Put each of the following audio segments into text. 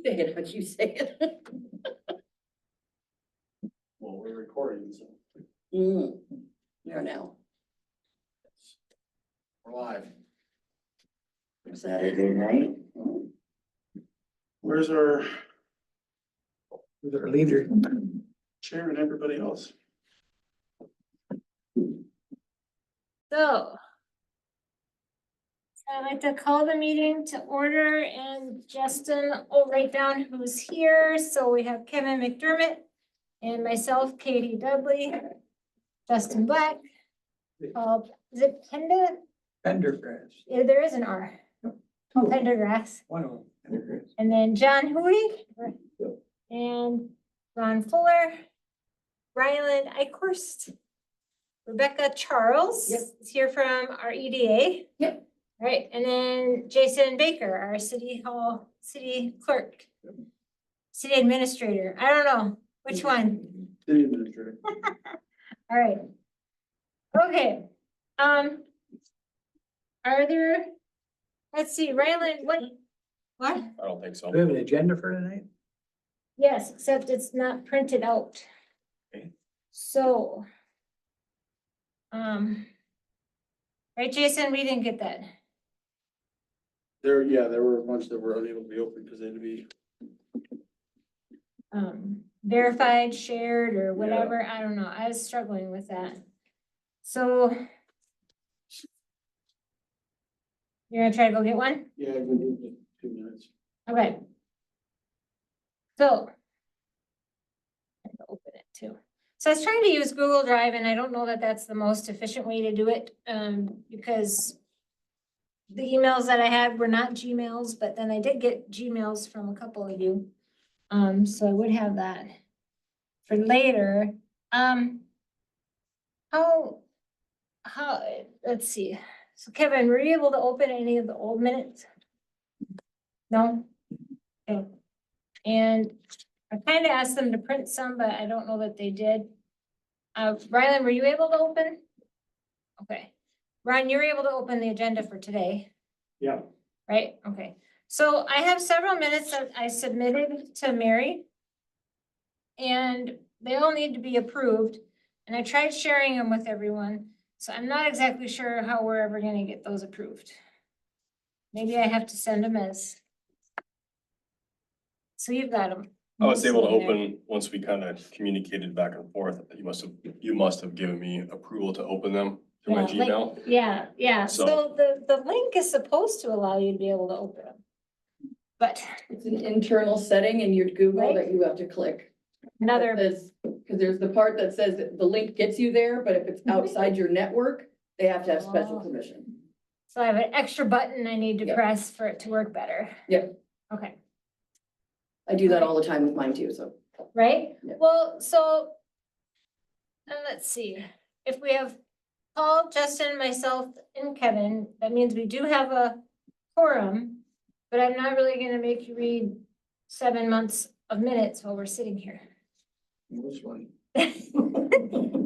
Say it how you say it. Well, we're recording, so There now. we're live. Saturday night. Where's our Leader. chair and everybody else? So I'd like to call the meeting to order, and Justin will write down who's here. So we have Kevin McDermott and myself, Katie Dudley, Justin Black. Is it Penda? Pendergrass. Yeah, there is an R. Pendergrass. One of them. Pendergrass. And then John Hooey and Ron Fuller, Ryland Eichhorst, Rebecca Charles Yep. is here from our EDA. Yep. Right, and then Jason Baker, our city clerk, city administrator. I don't know which one. City administrator. All right. Okay. Are there, let's see, Ryland, what? I don't think so. Do we have an agenda for tonight? Yes, except it's not printed out. Okay. So. Right, Jason, we didn't get that. There were a bunch that were unable to be open because they had to be, Verified, shared, or whatever, I don't know, I was struggling with that. So. You're gonna try to go get one? yeah, we need just 2 minutes. Okay. So. I'm gonna open it too. So I was trying to use Google Drive, and I don't know that that's the most efficient way to do it, because. The emails that I had were not Gmails, but then I did get Gmails from a couple of you. So I would have that for later. Let's see. So Kevin, were you able to open any of the old minutes? No? Okay. And I kind of asked them to print some, but I don't know that they did. Ryland, were you able to open? Okay. Ryan, you're able to open the agenda for today, Yeah. right? Okay. So I have several minutes that I submitted to Mary. And they all need to be approved. And I tried sharing them with everyone. So I'm not exactly sure how we're ever gonna get those approved. Maybe I have to send them as. So you've got them. I was able to open, once we kind of communicated back and forth, you must have given me approval to open them through my Yeah, like- Gmail. Yeah, So- so the link is supposed to allow you to be able to open them. But It's an internal setting in your Google Right. that you have to click. another, Because there's the part that says that the link gets you there, but if it's outside your network, they have to have special Oh. permission. so I have an extra button I need to Yep. press for it to work better. Yep. Okay, I do that all the time with mine too, so. right? Yeah. Well, so. Let's see, if we have Paul, Justin, myself, and Kevin, that means we do have a quorum. But I'm not really gonna make you read 7 months of minutes while we're sitting here. Which one?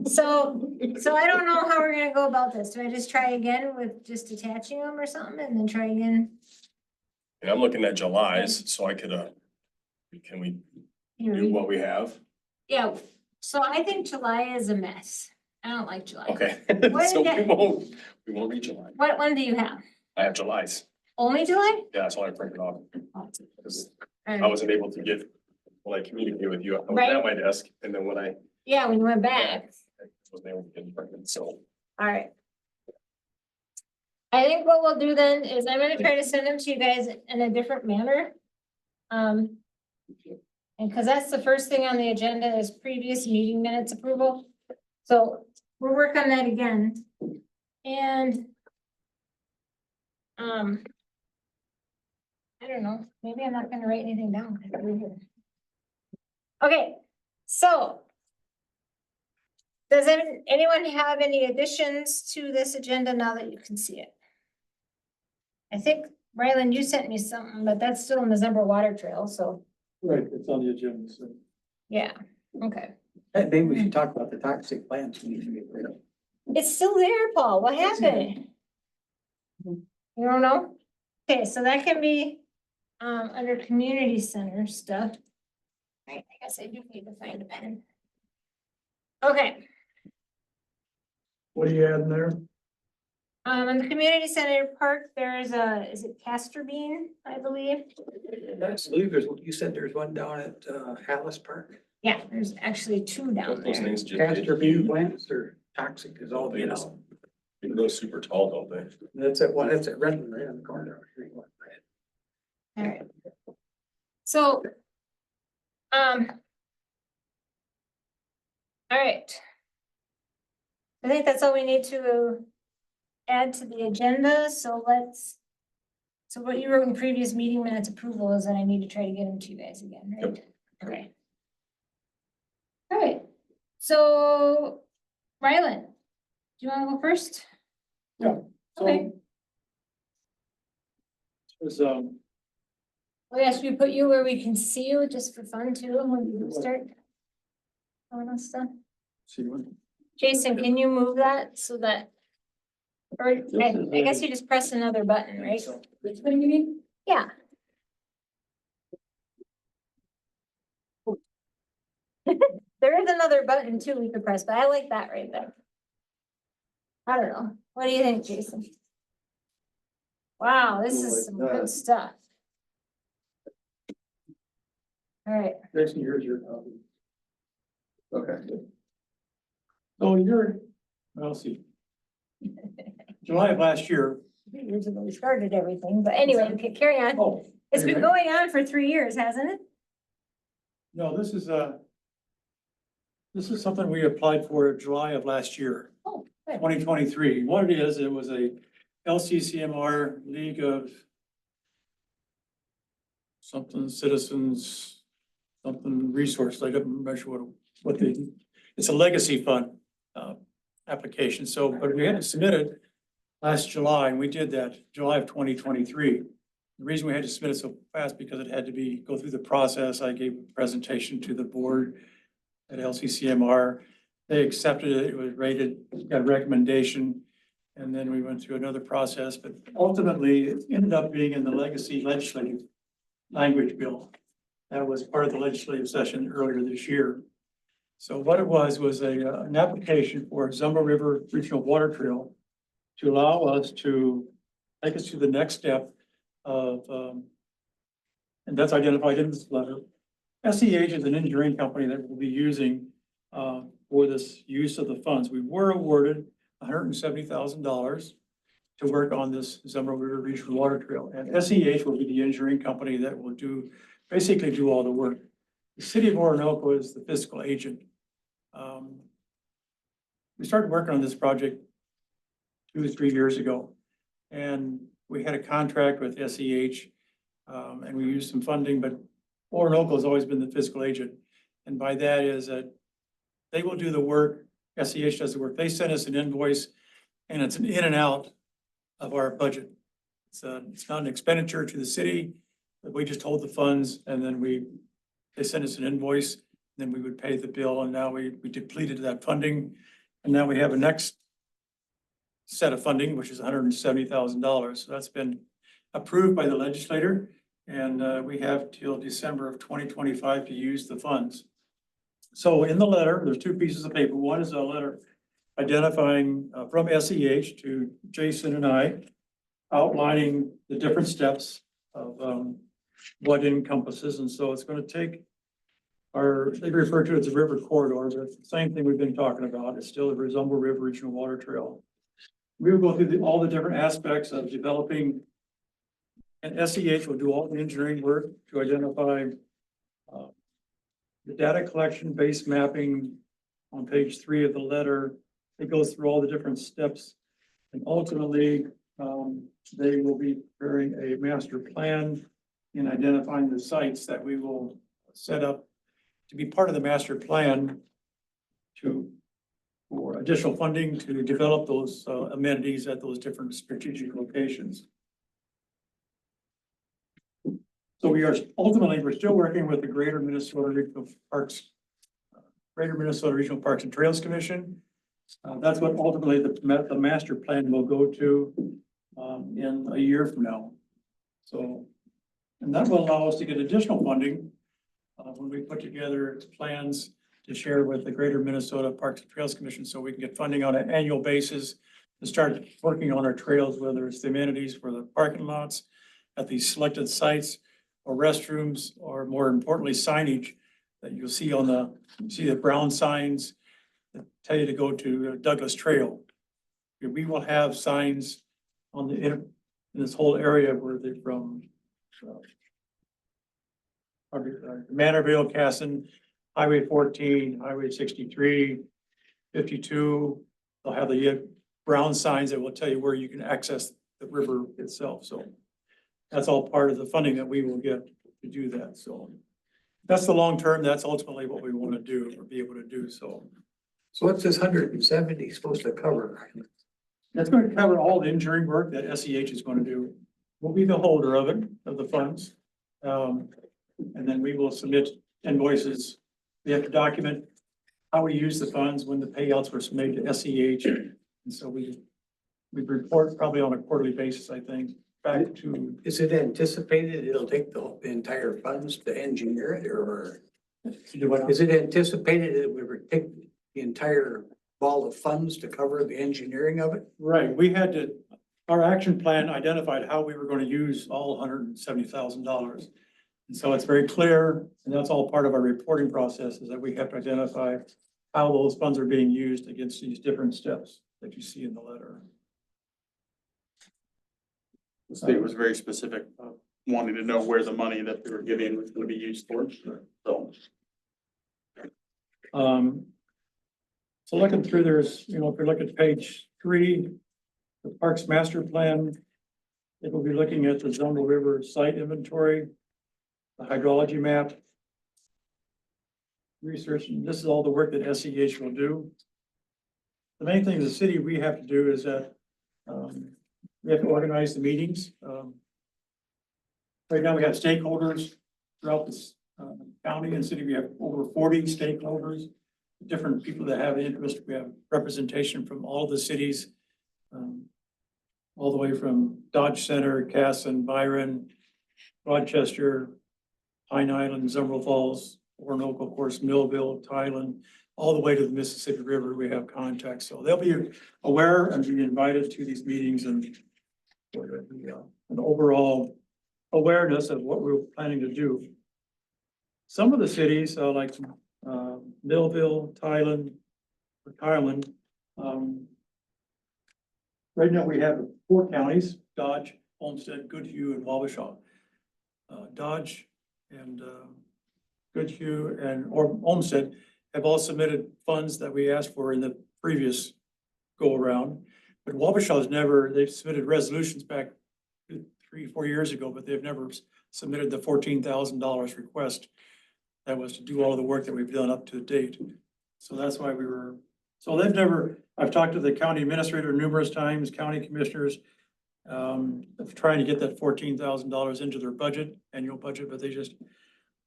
So I don't know how we're gonna go about this. Do I just try again with just attaching them or something and then try again? And I'm looking at July's, so I could, can we do what we have? Yeah, so I think July is a mess. I don't like July. Okay, What so is we won't read July. What one do you have? I have July's. Only July? Yeah, that's all I printed off. Because I Alright. wasn't able to get, when I communicated with you, I was Right. at my desk, and then when I Yeah, when you went back. wasn't able to get it printed, so. Alright. I think what we'll do then is I'm gonna try to send them to you guys in a different manner. And cause that's the first thing on the agenda is previous meeting minutes approval. So we'll work on that again. And. I don't know, maybe I'm not gonna write anything down. 'cause we're here. Okay, so. Does anyone have any additions to this agenda now that you can see it? I think, Ryland, you sent me something, but that's still in the Zumber Water Trail, so, Right, it's on the agenda, so. yeah, okay. Maybe we should talk about the toxic plants we need to get rid of. It's still there, Paul, what happened? You don't know? Okay, so that can be under community center stuff. Right, I guess I do need to find a pen. Okay, What do you add in there? in the community center park, there's a, is it Castor Bean, I believe? I believe there's, you said there's one down at, Hallis Park. Yeah, there's actually two down Don't those there. things just, Castor bean plants are toxic as all, you know. they grow super tall, don't they? That's at one, that's at Redmond, right on the corner. All right. So, all right. I think that's all we need to add to the agenda, so so what you wrote in previous meeting minutes approval is that I need to try to get them to you guys again, right? Okay. All right, so Rylan, do you wanna go first? Yeah. Okay. Was, We asked you to put you where we can see you, just for fun too, when you start. All that stuff. see what? Jason, can you move that so that? Or I guess you just press another button, right? Which one you mean? Yeah. There is another button too we could press, but I like that right there. I don't know. What do you think, Jason? Wow, this is some good stuff. All right, Jason, here's your copy. Okay. So you're, I'll see. July of last year. 3 years ago we started everything, but anyway, okay, carry on. Oh. It's been going on for 3 years, hasn't it? No, this is something we applied for July of last year, Oh, good. 2023. What it is, it was a LCCMR League of something citizens, something resource. I don't remember what they, it's a legacy fund, application. So, but we had to submit it last July, and we did that July of 2023. The reason we had to submit it so fast because it had to go through the process. I gave a presentation to the board at LCCMR. They accepted it. It was rated, got a recommendation. And then we went through another process, but ultimately it ended up being in the legacy legislative language bill. That was part of the legislative session earlier this year. So what it was an application for Zumba River Regional Water Trail to allow us to take us to the next step of, and that's identified in this letter. SEH is an engineering company that we'll be using for this use of the funds. We were awarded $170,000 to work on this Zumba River Regional Water Trail. And SEH will be the engineering company that will basically do all the work. The city of Orinoco is the fiscal agent. We started working on this project 2 or 3 years ago. And we had a contract with SEH, and we used some funding, but Orinoco has always been the fiscal agent. And by that is that they will do the work, SEH does the work. They send us an invoice and it's an in and out of our budget. It's not an expenditure to the city, but we just hold the funds and then they send us an invoice, then we would pay the bill, and now we depleted that funding. And now we have a next set of funding, which is $170,000. So that's been approved by the legislator. And we have till December of 2025 to use the funds. So in the letter, there's 2 pieces of paper. One is a letter identifying from SEH to Jason and I, outlining the different steps of what encompasses. And so it's going to take they refer to it as a river corridor, but it's the same thing we've been talking about. It's still the Zumba River Regional Water Trail. We will go through all the different aspects of developing, and SEH will do all the engineering work to identify the data collection, base mapping on page 3 of the letter. It goes through all the different steps, and ultimately they will be preparing a master plan and identifying the sites that we will set up to be part of the master plan for additional funding to develop those amenities at those different strategic locations. So we're still working with the Greater Minnesota Regional Parks and Trails Commission. That's what ultimately the master plan will go to in a year from now. So And that will allow us to get additional funding when we put together plans to share with the Greater Minnesota Parks and Trails Commission, so we can get funding on an annual basis to start working on our trails, whether it's the amenities for the parking lots at these selected sites, or restrooms, or more importantly, signage that you'll see on the brown signs that tell you to go to Douglas Trail. We will have signs on in this whole area where they're from. Manorville, Casson, Highway 14, Highway 63, 52. They'll have the brown signs that will tell you where you can access the river itself. So that's all part of the funding that we will get to do that. So that's the long term. That's ultimately what we want to do or be able to do. So So what's this 170 supposed to cover? that's going to cover all the engineering work that SEH is going to do. We'll be the holder of it, of the funds. And then we will submit invoices. We have to document how we use the funds when the payouts were made to SEH. And so we report probably on a quarterly basis, I think, back to. Is it anticipated it'll take the entire funds to engineer it, or is it anticipated it would take the entire ball of funds to cover the engineering of it? Right, our action plan identified how we were going to use all $170,000. And so it's very clear, and that's all part of our reporting process, is that we have to identify how those funds are being used against these different steps that you see in the letter. The state was very specific, wanting to know where the money that they were giving was gonna be used for, so. So looking through, there's, if you look at page 3, the Parks Master Plan, it will be looking at the Zonal River site inventory, the hydrology map, research, and this is all the work that SEH will do. The main thing as a city we have to do is that we have to organize the meetings. Right now we have stakeholders throughout this county and city. We have over 40 stakeholders, different people that have interest. We have representation from all the cities, all the way from Dodge Center, Casson, Byron, Rochester, Pine Island, Zumwalt Falls, Orinoco, of course, Millville, Thailand, all the way to the Mississippi River. We have contacts, so they'll be aware and be invited to these meetings and an overall awareness of what we're planning to do. Some of the cities, like Millville, Thailand, right now we have 4 counties: Dodge, Olmsted, Goodhue, and Wabasha. Dodge and Goodhue and Olmsted have all submitted funds that we asked for in the previous go around. But Wabasha's they've submitted resolutions back 3-4 years ago, but they've never submitted the $14,000 request. That was to do all the work that we've done up to date. So that's why I've talked to the county administrator numerous times, county commissioners, of trying to get that $14,000 into their budget, annual budget, but they just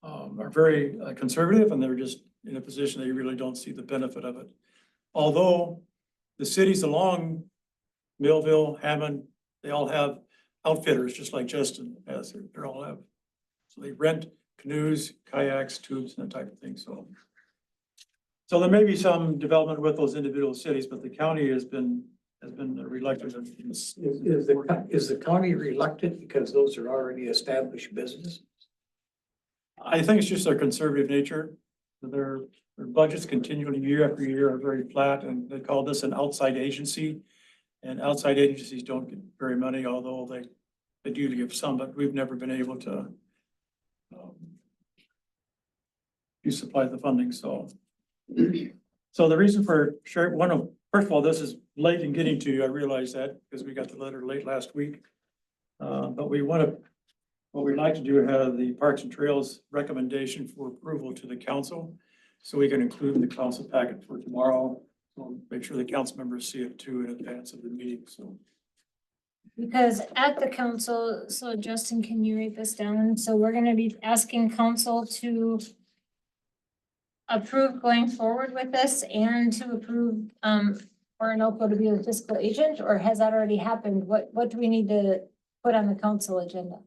are very conservative, and they're just in a position they really don't see the benefit of it. Although the cities along Millville, Hammond, they all have outfitters, just like Justin has. They all have. So they rent canoes, kayaks, tubes, and that type of thing. So there may be some development with those individual cities, but the county has been reluctant. Is the county reluctant because those are already established businesses? I think it's just their conservative nature. Their budgets continually year after year are very flat, and they call this an outside agency. And outside agencies don't get very money, although they do give some, but we've never been able to supply the funding, so. So the reason for sharing, first of all, this is late in getting to you, I realize that, because we got the letter late last week. But what we'd like to do, have the Parks and Trails recommendation for approval to the council, so we can include in the council packet for tomorrow. We'll make sure the council members see it too in advance of the meeting, so. Because at the council, so Justin, can you write this down? So we're gonna be asking council to approve going forward with this and to approve Orinoco to be the fiscal agent, or has that already happened? What do we need to put on the council agenda?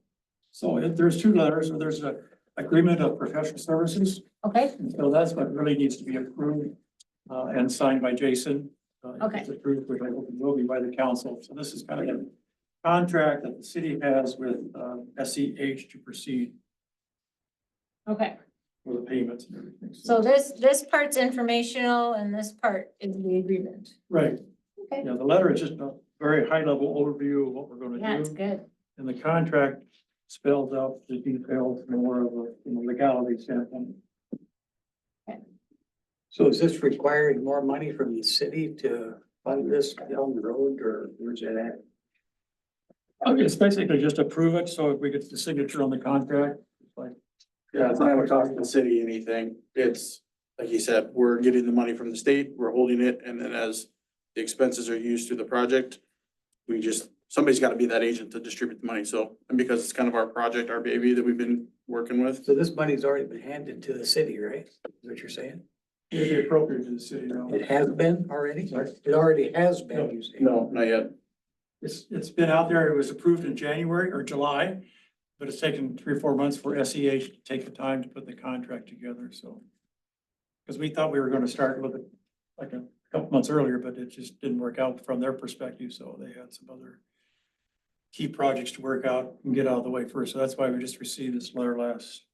So there's two letters, there's a agreement of professional services, Okay, and so that's what really needs to be approved, and signed by Jason. If Okay. it's approved, which I hope it will be by the council, so this is kind of a contract that the city has with, SEH to proceed okay. for the payments and everything. So this part's informational and this part is the agreement. Right, Okay. yeah, the letter is just a very high level overview of what we're gonna Yeah, it's do. good. And the contract spells out the details more of a, from a legality standpoint. So is this requiring more money from the city to fund this down the road, or where's it at? It's basically just approve it, so if we get the signature on the contract, it's like, Yeah, it's not gonna cost the city anything. It's, like you said, we're getting the money from the state, we're holding it, and then as the expenses are used through the project, we just, somebody's gotta be that agent to distribute the money, so, and because it's kind of our project, our baby that we've been working with. So this money's already been handed to the city, right? Is what you're saying? it'd be appropriate to the city now. It has been already? Sorry? It already has been, you say? No, not yet. It's been out there, it was approved in January or July, but it's taken 3 or 4 months for SEH to take the time to put the contract together, so. Because we thought we were gonna start with it like a couple months earlier, but it just didn't work out from their perspective, so they had some other key projects to work out and get out of the way first, so that's why we just received this letter last.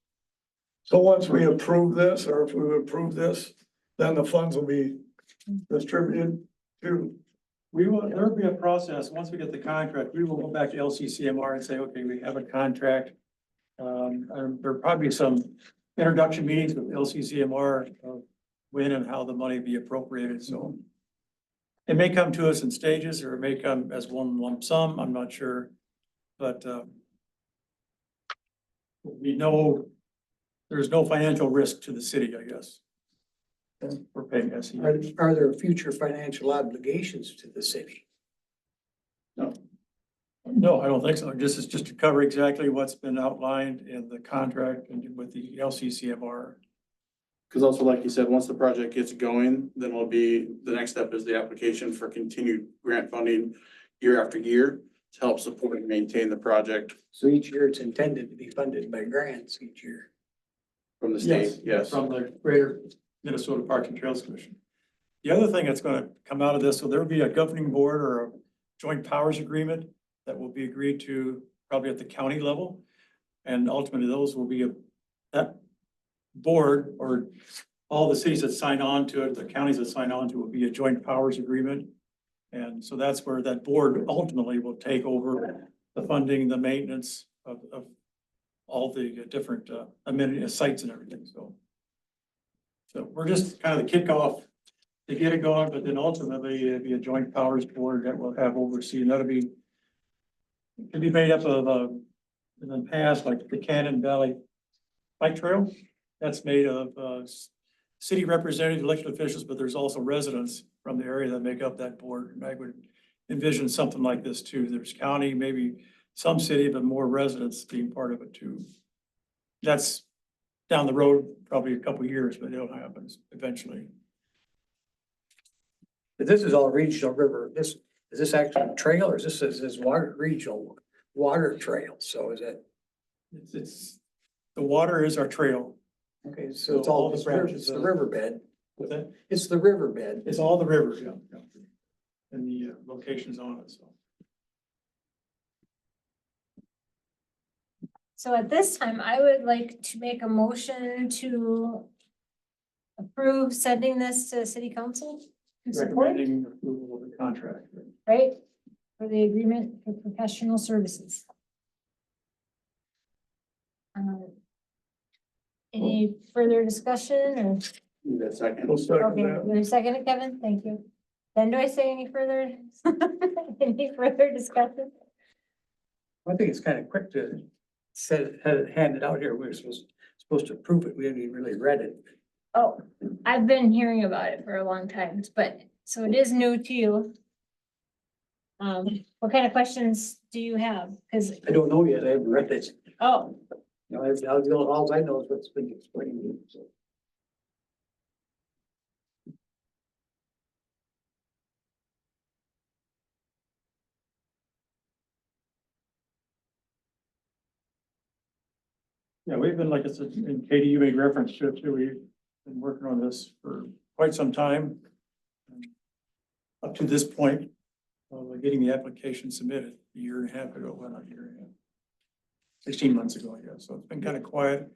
So once we approve this, or if we approve this, then the funds will be distributed to, We will, there'll be a process, once we get the contract, we will go back to LCCMR and say, okay, we have a contract. And there'll probably be some introduction meetings with LCCMR of when and how the money be appropriated, so. It may come to us in stages, or it may come as one lump sum, I'm not sure, but, there's no financial risk to the city, I guess. We're paying Are, SEH. are there future financial obligations to the city? No, I don't think so. This is just to cover exactly what's been outlined in the contract and with the LCCMR. Cause also, like you said, once the project gets going, then it'll be, the next step is the application for continued grant funding year after year to help support and maintain the project So each year it's intended to be funded by grants each year. from the state, yes. From the Greater Minnesota Parks and Trails Commission. The other thing that's gonna come out of this, so there'll be a governing board or a joint powers agreement that will be agreed to probably at the county level. And ultimately, those will be that board or all the cities that sign on to it, the counties that sign on to it will be a joint powers agreement. And so that's where that board ultimately will take over the funding, the maintenance of all the different amenity sites and everything, so. So we're just kind of the kickoff to get it going, but then ultimately it'll be a joint powers board that will have oversee, and that'll be. It can be made up of, in the past, like the Cannon Valley Bike Trail. That's made of, city representatives, elected officials, but there's also residents from the area that make up that board. And I would envision something like this too. There's county, maybe some city, but more residents being part of it too. That's down the road, probably a couple of years, but it'll happen eventually. But this is all regional river. Is this actually a trail, or is this water, regional water trail? So is it, The water is our trail. okay, so it's all, the it's branches the of- riverbed. With that, It's the riverbed. it's all the rivers, yeah. Yeah. And the locations on it, so. So at this time, I would like to make a motion to approve sending this to city council to support, Recommending approval of the contract. right? For the agreement for professional services. Any further discussion or? Need that second. we'll second Okay, that. will you second it, Kevin? Thank you. Then do I say any further, any further discussion? I think it's kind of quick to hand it out here. We were supposed to approve it. We haven't even really read it. Oh, I've been hearing about it for a long time, but, so it is new to you. What kind of questions do you have? Cause, I don't know yet. I haven't read it. oh, You know, all I know is what's been explained to me, so. Yeah, we've been, like I said, and Katie, you made reference to it too, we've been working on this for quite some time. Up to this point, getting the application submitted a year and a half ago, well, not a year and a half. 16 months ago, I guess, so it's been kind of quiet.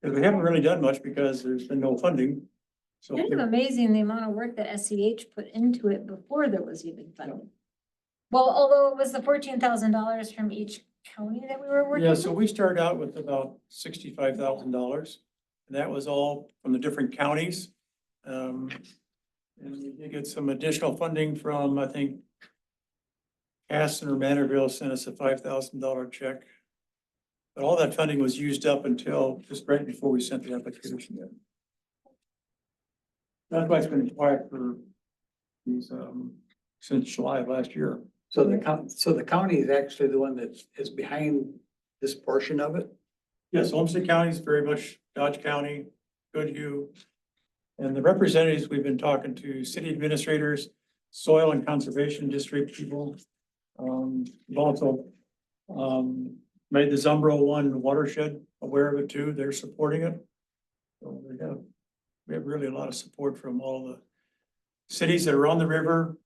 Because we haven't really done much because there's been no funding. So Kind of amazing the amount of work that SEH put into it before there was even funding. Well, although it was the $14,000 from each county that we were working yeah, with. so we started out with about $65,000. And that was all from the different counties. And we did get some additional funding from, I think, Aston or Manorville sent us a $5,000 check. But all that funding was used up until just right before we sent the application in. That's why it's been quiet for these, since July of last year. So the county is actually the one that is behind this portion of it? Yes, Olmsted County is very much Dodge County, Goodhue. And the representatives we've been talking to, city administrators, soil and conservation district people. We've also, made the Zumbro one watershed aware of it too. They're supporting it. So we have really a lot of support from all the cities that are on the river.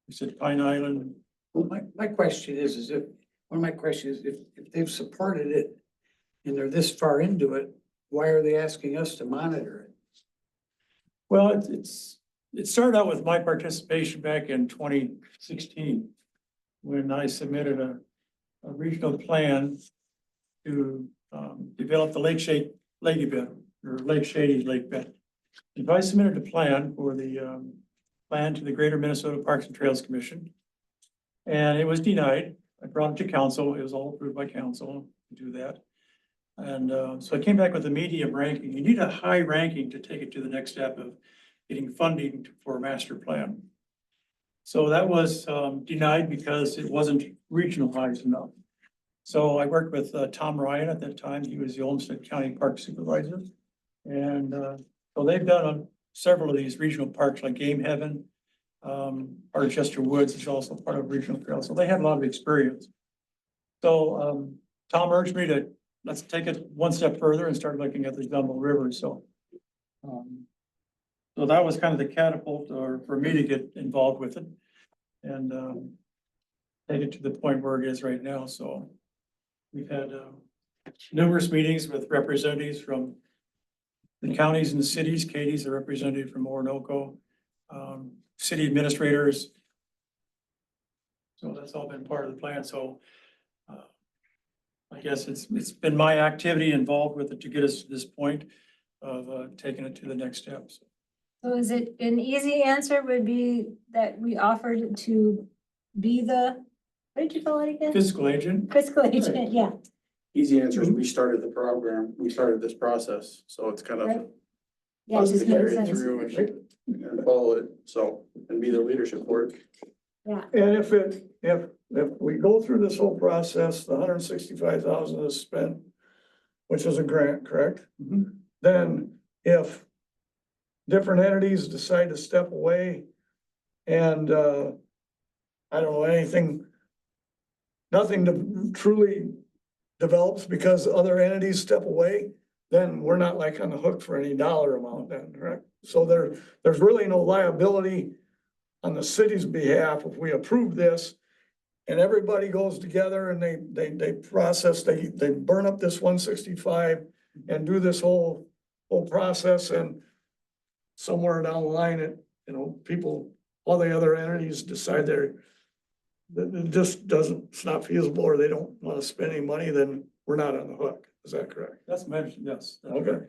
We said Pine Island. Well, my question is if, one of my questions is if they've supported it and they're this far into it, why are they asking us to monitor it? Well, it started out with my participation back in 2016. When I submitted a regional plan to develop the Lake Shady Lady Bed or Lake Shady Lake Bed. If I submitted a plan for the plan to the Greater Minnesota Parks and Trails Commission. And it was denied. I brought it to council. It was all approved by council to do that. And so I came back with a medium ranking. You need a high ranking to take it to the next step of getting funding for a master plan. So that was denied because it wasn't regionalized enough. So I worked with Tom Ryan at that time. He was the Olmsted County Park Supervisor. And so they've done several of these regional parks like Game Heaven. Part of Chester Woods is also part of regional trail. So they have a lot of experience. So Tom urged me to let's take it one step further and start looking at the Dumble River. So so that was kind of the catapult for me to get involved with it and take it to the point where it is right now. So we've had numerous meetings with representatives from the counties and the cities. Katie's a representative from Orinoco, city administrators. So that's all been part of the plan. So I guess it's been my activity involved with it to get us to this point of taking it to the next steps. So is it an easy answer would be that we offered to be the, what did you call it again? Fiscal agent. Fiscal agent, yeah. Easy answer is we started the program, we started this process, so it's kind Right. of Yeah, it us to just makes carry it sense. through and follow it, so, and be the leadership for it. And if we go through this whole process, the $165,000 is spent, which is a grant, correct? Mhm. Then if different entities decide to step away and, I don't know, nothing truly develops because other entities step away, then we're not like on the hook for any dollar amount then, correct? So there's really no liability on the city's behalf if we approve this and everybody goes together and they process, they burn up this 165 and do this whole process, and somewhere down the line, people, all the other entities decide that it just it's not feasible, or they don't want to spend any money, then we're not on the hook. Is that correct? That's mentioned, yes. that's Okay. right.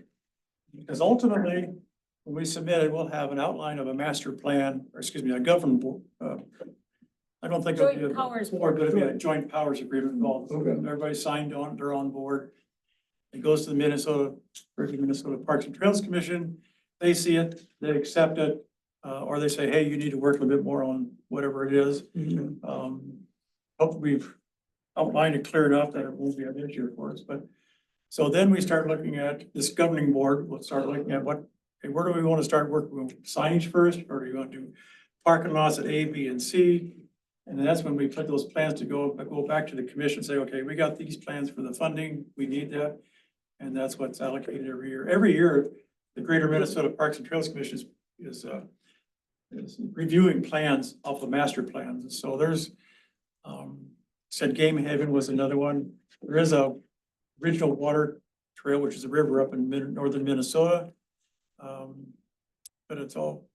Because ultimately, when we submit it, we'll have an outline of a master plan, or excuse me, a government board. I don't think it'll be Joint a powers board, but it'll be a joint powers agreement involved. Okay. Everybody signed on, they're on board. It goes to the Minnesota Parks and Trails Commission. They see it, they accept it, or they say, hey, you need to work a little bit more on whatever it is. Hopefully we've outlined it clear enough that it won't be an issue for us, but. So then we start looking at this governing board, we'll start looking at where do we want to start working with signage first, or do you want to do parking lots at A, B, and C? And then that's when we put those plans to go back to the commission, say, okay, we got these plans for the funding, we need that. And that's what's allocated every year. Every year, the Greater Minnesota Parks and Trails Commission is reviewing plans off the master plans. And so there's, said Game Haven was another one. There is a original water trail, which is a river up in northern Minnesota. But it's all,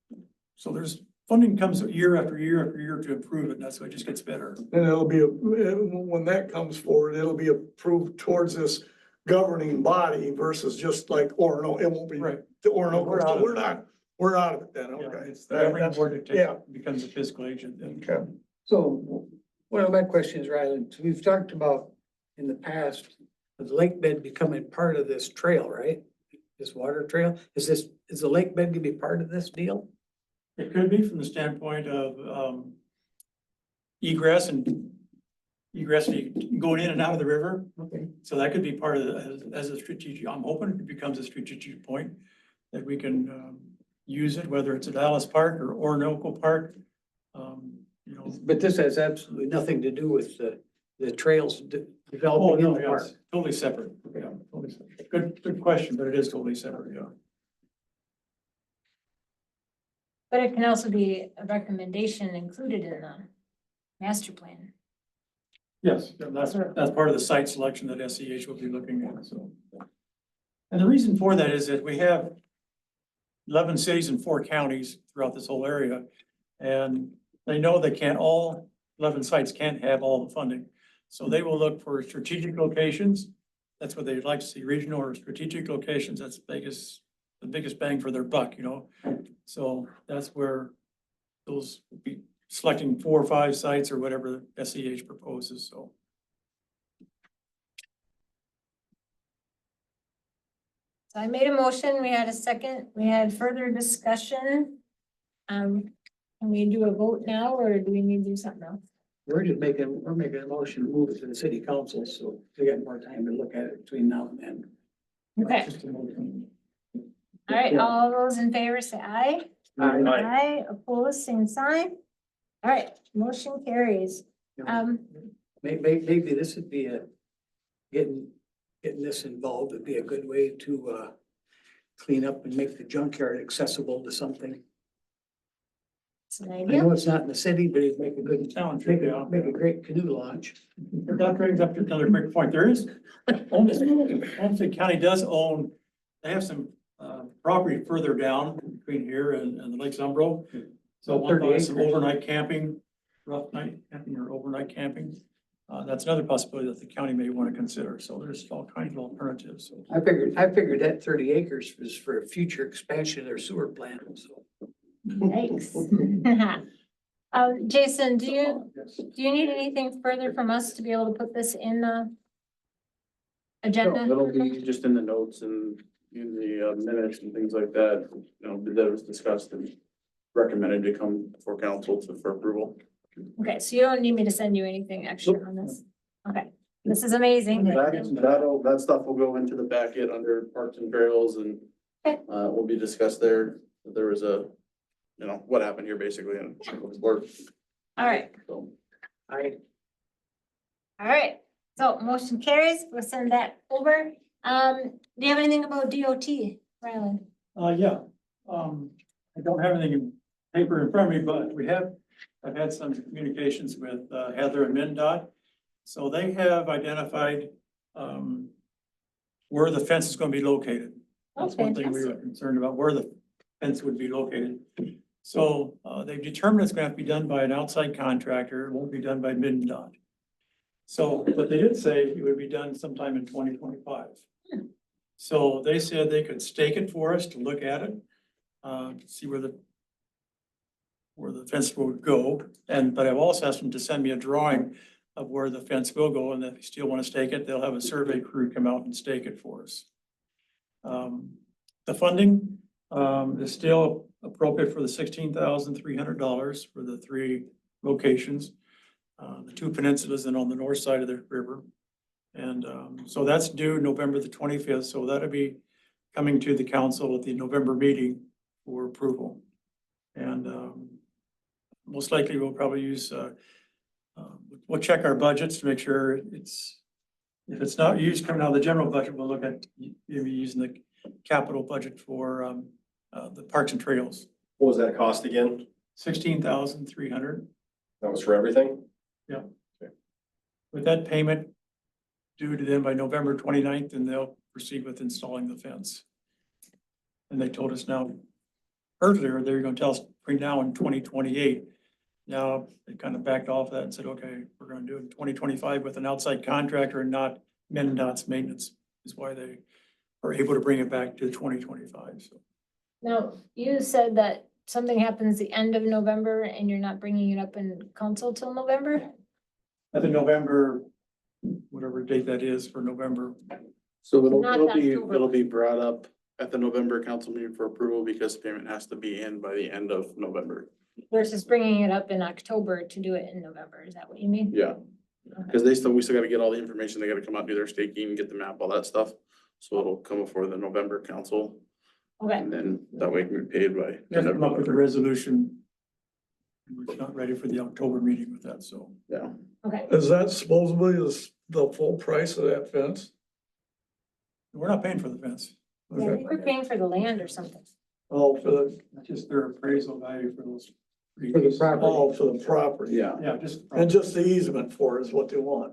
so there's funding comes year after year after year to improve it, and that's why it just gets better. And it'll be, when that comes forward, it'll be approved towards this governing body versus just like Orono, it won't be Right. the Orono, We're out so of we're it. not, we're out of it then, Yeah, okay. it's the governing That's- board that yeah. becomes a fiscal agent. And Okay. So one of my questions, Ryland, so we've talked about in the past, the lake bed becoming part of this trail, right? This water trail, is the lake bed gonna be part of this deal? it could be from the standpoint of egress and going in and out of the river. Okay. So that could be part of the, as a strategic, I'm hoping it becomes a strategic point that we can use it, whether it's at Alice Park or Orinoco Park. You know, But this has absolutely nothing to do with the trails oh, developing in no, the yeah, park. it's totally separate. Yeah, totally separate. Good question, but it is totally separate, yeah. But it can also be a recommendation included in the master plan. Yes, yeah, that's part of the site selection that SEH will be looking at, so. And the reason for that is that we have 11 cities and 4 counties throughout this whole area. And they know they can't, all 11 sites can't have all the funding. So they will look for strategic locations. That's what they'd like to see, regional or strategic locations. That's the biggest bang for their buck, you know? So that's where those will be selecting 4 or 5 sites or whatever SEH proposes, so. So I made a motion, we had a second, we had further discussion. Can we do a vote now, or do we need to do something else? We're making a motion to move it to the city council, so we got more time to look at it between now and then. Okay, Just a motion. all right, all those in favor say aye. Aye, opposed, same sign. All right, motion carries. Maybe this would be getting this involved would be a good way to clean up and make the junkyard accessible to something. It's an I idea. know it's not in the city, but it'd make a good, Sound trip, yeah. make a great canoe launch. That brings up another quick point. There is, Olmsted County does own, they have some property further down between here and the Lake Zumbro. So one 30 buys some acres. overnight camping, rough night camping or overnight camping. That's another possibility that the county may want to consider. So there's all kinds of alternatives, so. I figured that 30 acres was for a future expansion of their sewer plant, so. Yikes. Jason, do you need anything further from us to be able to put this in the agenda? It'll be just in the notes and in the minutes and things like that, you know, that was discussed and recommended to come for council for approval. Okay, so you don't need me to send you anything extra on this? Okay, this is amazing. That stuff will go into the packet under Parks and Trails and Okay. will be discussed there. There was a, you know, what happened here basically and All right, so. all right. So motion carries. We'll send that over. Do you have anything about DOT, Ryland? Yeah, I don't have anything in paper in front of me, but I've had some communications with Heather and MnDOT. So they have identified, where the fence is gonna be located. That's one thing we were concerned about, where the fence would be located. So, they've determined it's gonna have to be done by an outside contractor, it won't be done by MnDOT. So, but they did say it would be done sometime in 2025. So they said they could stake it for us to look at it, see where the fence would go. But I've also asked them to send me a drawing of where the fence will go, and if they still want to stake it, they'll have a survey crew come out and stake it for us. The funding, is still appropriate for the $16,300 for the 3 locations. The 2 peninsulas and on the north side of the river. And so that's due November the 25th, so that'll be coming to the council at the November meeting for approval. And most likely we'll probably use We'll check our budgets to make sure if it's not used coming out of the general budget, we'll look at maybe using the capital budget for, the parks and trails. What was that cost again? 16,300. That was for everything? With that payment due to them by November 29th, and they'll proceed with installing the fence. And they told us now, earlier, they were gonna tell us between now and 2028. Now, they kind of backed off that and said, okay, we're gonna do it in 2025 with an outside contractor and not MnDOT's maintenance, is why they are able to bring it back to 2025, so. Now, you said that something happens the end of November and you're not bringing it up in council till November? At the November, whatever date that is for November, So it'll, Not it'll be, October. it'll be brought up at the November council meeting for approval because payment has to be in by the end of November. Versus bringing it up in October to do it in November, is that what you mean? Yeah, because we still gotta get all the information, they gotta come out, do their staking, get the map, all that stuff. So it'll come before the November council, Okay, and then that way it can be paid by. we have to come up with a resolution. We're not ready for the October meeting with that, so. Yeah, okay. Is that supposedly the full price of that fence? We're not paying for the fence. Yeah, I think we're paying for the land or something. Oh, for the, That's just their appraisal value for those. For the property. oh, for the property. yeah. Yeah, just. And just the easement for it is what they want.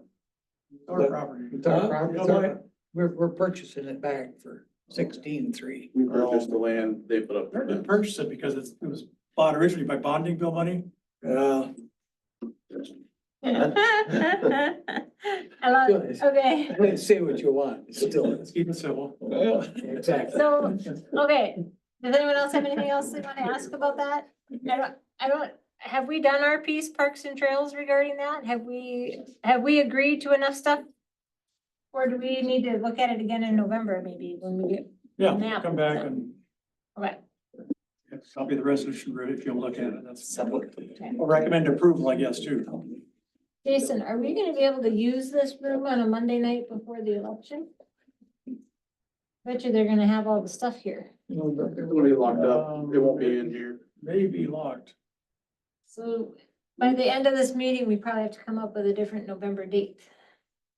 Our property. It's our Huh? property. It's our- We're purchasing it back for 16,300. We purchased the land, they put up. They didn't purchase it because it was bought originally by bonding bill money. Yeah, I love it, okay. Let's say what you want, still. Let's keep it civil. yeah. Exactly. So, okay, does anyone else have anything else they want to ask about that? I don't, have we done our piece, Parks and Trails regarding that? Have we agreed to enough stuff? Or do we need to look at it again in November, maybe, when we get, Yeah, Map. come back and okay, copy the resolution, ready if you'll look at it. That's. I'll recommend approval, I guess, too. Jason, are we gonna be able to use this room on a Monday night before the election? Bet you they're gonna have all the stuff here. It'll be locked up, it won't be in here. May be locked. So by the end of this meeting, we probably have to come up with a different November date.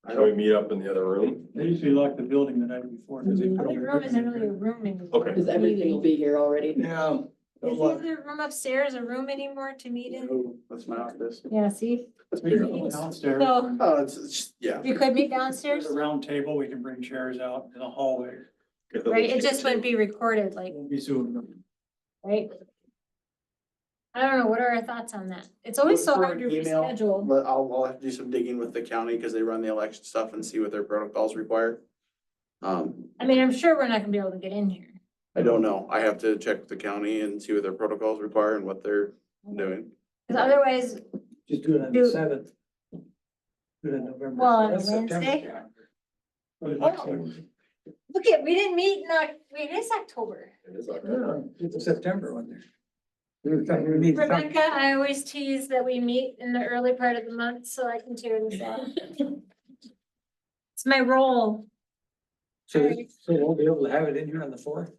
Can we meet up in the other room? They usually lock the building the night before. 'cause they put all The the room isn't equipment really a in. room anymore. Okay. Because everything will be here already. Yeah. Is the other room upstairs a room anymore to meet in? Oh, that's my office. Yeah, see, We can go downstairs. so Oh, it's, yeah. you could meet There's downstairs, a round table, we can bring chairs out in the hallway. Get the right? It location. just wouldn't be recorded, like, Won't be Zoom. right? I don't know, what are our thoughts on that? It's always so hard to Email. reschedule. But I'll have to do some digging with the county because they run the election stuff and see what their protocols require. I mean, I'm sure we're not gonna be able to get in here. I don't know. I have to check with the county and see what their protocols require and what they're doing. Cause otherwise, Just do it on Do- the 7th. Do it in November. Well, on a That's September. Wednesday? For the next one. look at, we didn't meet in wait, it's October. It is like- Yeah, it's a September one there. We need to talk- Rebecca, I always tease that we meet in the early part of the month so I can tear this out. It's my role. So we'll be able to have it in here on the 4th?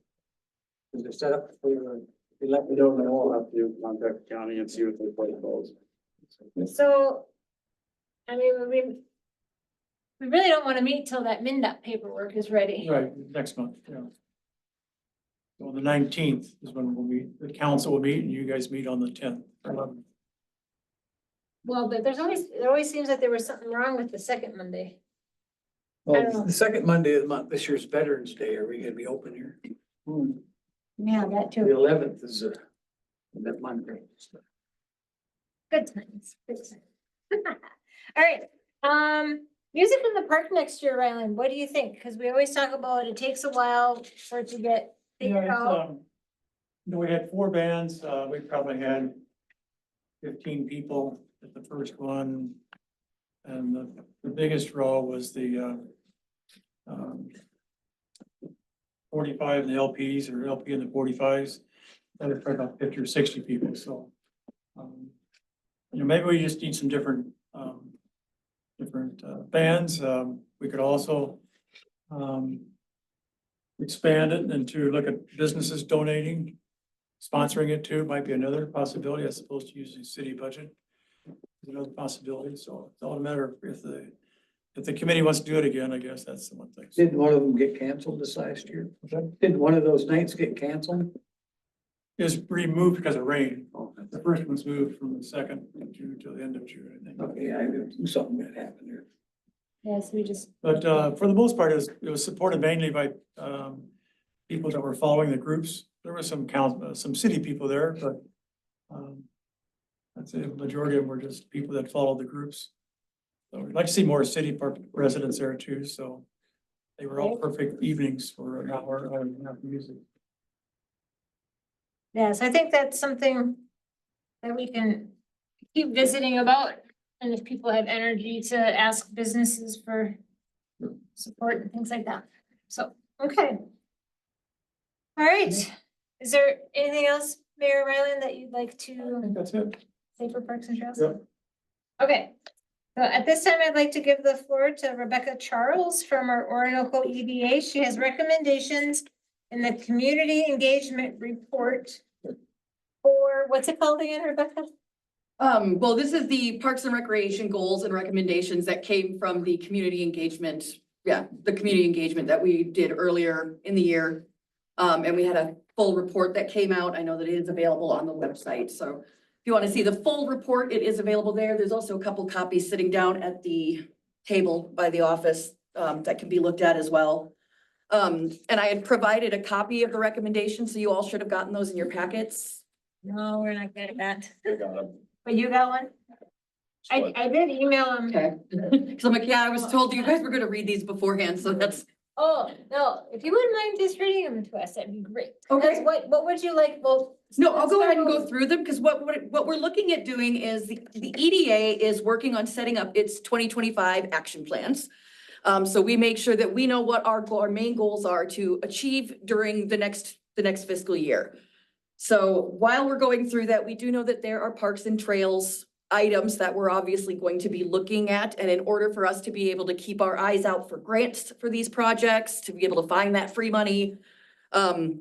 Is it set up for the I don't know. I'll have to contact the county and see what their protocols. So, I mean, we really don't wanna meet till that MnDOT paperwork is ready. Right, next month, yeah. So the 19th is when we'll meet, the council will meet and you guys meet on the 10th. Well, but there always seems like there was something wrong with the second Monday. I don't know. Well, the second Monday of the month, this year's Veterans Day, are we gonna be open here? Yeah, that The too. 11th is that Monday. Good times, good times. All right, music in the park next year, Ryland, what do you think? Cause we always talk about it takes a while for it to get Yeah, figured it's, out. you know, we had 4 bands, we probably had 15 people at the first one. And the biggest draw was the 45 and the LPs or LP and the 45s. That was probably about 50 or 60 people, so. You know, maybe we just need some different bands. We could also expand it and to look at businesses donating, sponsoring it too, might be another possibility as opposed to using city budget. is another possibility, so it's all a matter of if the committee wants to do it again, I guess that's the one thing. Didn't one of them get canceled this last year? Didn't one of those nights get canceled? It was removed because of rain. Oh, The first one's moved from the 2nd of June to the end of June, I think. okay, I knew something that happened there. Yes, we just, But for the most part, it was supported mainly by people that were following the groups. There were some city people there, but I'd say the majority of them were just people that followed the groups. So we'd like to see more city park residents there too, so they were all perfect evenings for an hour and a half of music. yes, I think that's something that we can keep visiting about. And if people have energy to ask businesses for support and things like that. So, okay. All right. Is there anything else, Mayor Ryland, that you'd like I to think that's it. say for Parks and Trails? Yep. Okay. So at this time, I'd like to give the floor to Rebecca Charles from our Orinoco EDA. She has recommendations in the community engagement report for, what's it called again, Rebecca? Well, this is the Parks and Recreation goals and recommendations that came from the community engagement. Yeah, the community engagement that we did earlier in the year. And we had a full report that came out. I know that it is available on the website. So if you want to see the full report, it is available there. There's also a couple copies sitting down at the table by the office that can be looked at as well. And I had provided a copy of the recommendations, so you all should have gotten those in your packets. No, we're not good at that. I got it. But you got one? I did email them. Okay. Cause I'm like, yeah, I was told you guys were gonna read these beforehand, so that's, Oh, no, if you wouldn't mind just reading them to us, that'd be great. Okay. That's what would you like, well? no, I'll go let's ahead and start go through them, cause what we're looking at doing is the EDA is working on setting up its 2025 action plans. So we make sure that we know what our main goals are to achieve during the next fiscal year. So while we're going through that, we do know that there are parks and trails items that we're obviously going to be looking at. And in order for us to be able to keep our eyes out for grants for these projects, to be able to find that free money,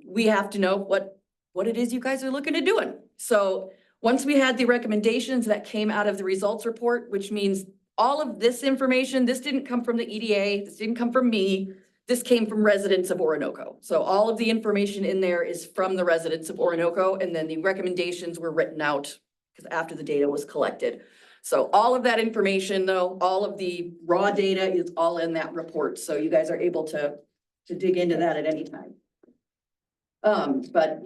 we have to know what it is you guys are looking at doing. So once we had the recommendations that came out of the results report, which means all of this information, this didn't come from the EDA, this didn't come from me. This came from residents of Orinoco. So all of the information in there is from the residents of Orinoco, and then the recommendations were written out because after the data was collected. So all of that information, though, all of the raw data is all in that report. So you guys are able to dig into that at any time. But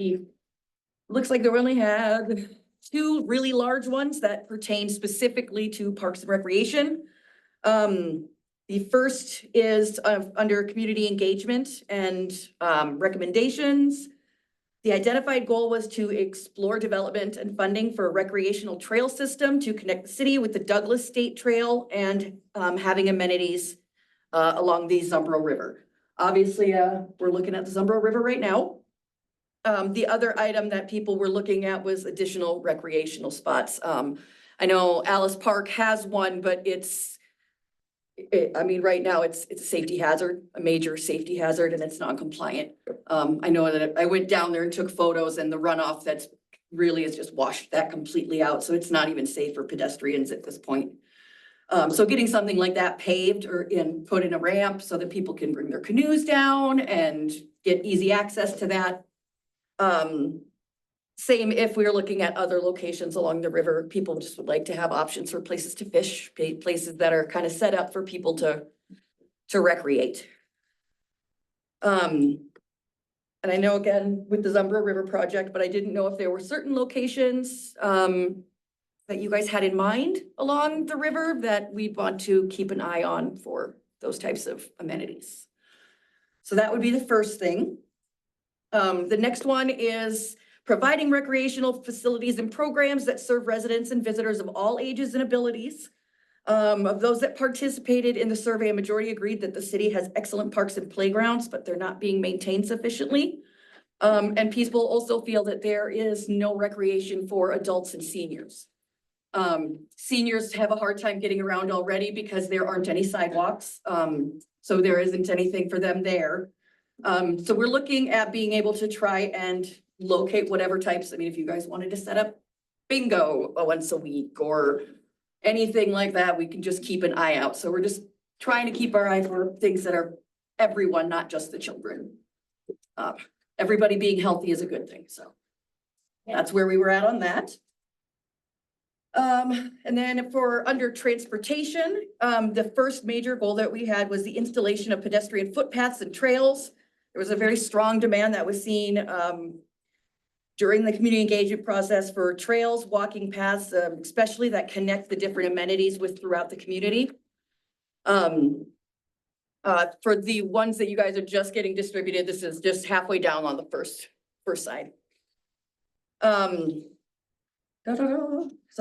looks like they only have 2 really large ones that pertain specifically to Parks and Recreation. The first is under community engagement and recommendations. The identified goal was to explore development and funding for a recreational trail system to connect the city with the Douglas State Trail and having amenities along the Zumbro River. Obviously, we're looking at the Zumbro River right now. The other item that people were looking at was additional recreational spots. I know Alice Park has one, but I mean, right now it's a safety hazard, a major safety hazard, and it's non-compliant. I know that I went down there and took photos, and the runoff that's really has just washed that completely out. So it's not even safe for pedestrians at this point. So getting something like that paved or put in a ramp so that people can bring their canoes down and get easy access to that. Same if we were looking at other locations along the river, people just would like to have options for places to fish, places that are kind of set up for people to recreate. And I know again with the Zumbro River project, but I didn't know if there were certain locations that you guys had in mind along the river that we'd want to keep an eye on for those types of amenities. So that would be the first thing. The next one is providing recreational facilities and programs that serve residents and visitors of all ages and abilities. Of those that participated in the survey, a majority agreed that the city has excellent parks and playgrounds, but they're not being maintained sufficiently. And people also feel that there is no recreation for adults and seniors. Seniors have a hard time getting around already because there aren't any sidewalks. So there isn't anything for them there. So we're looking at being able to try and locate whatever types, I mean, if you guys wanted to set up bingo once a week or anything like that, we can just keep an eye out. So we're just trying to keep our eye for things that are everyone, not just the children. Everybody being healthy is a good thing, so. That's where we were at on that. And then for under transportation, the first major goal that we had was the installation of pedestrian footpaths and trails. There was a very strong demand that was seen, during the community engagement process for trails, walking paths, especially that connect the different amenities with throughout the community. For the ones that you guys are just getting distributed, this is just halfway down on the first side. So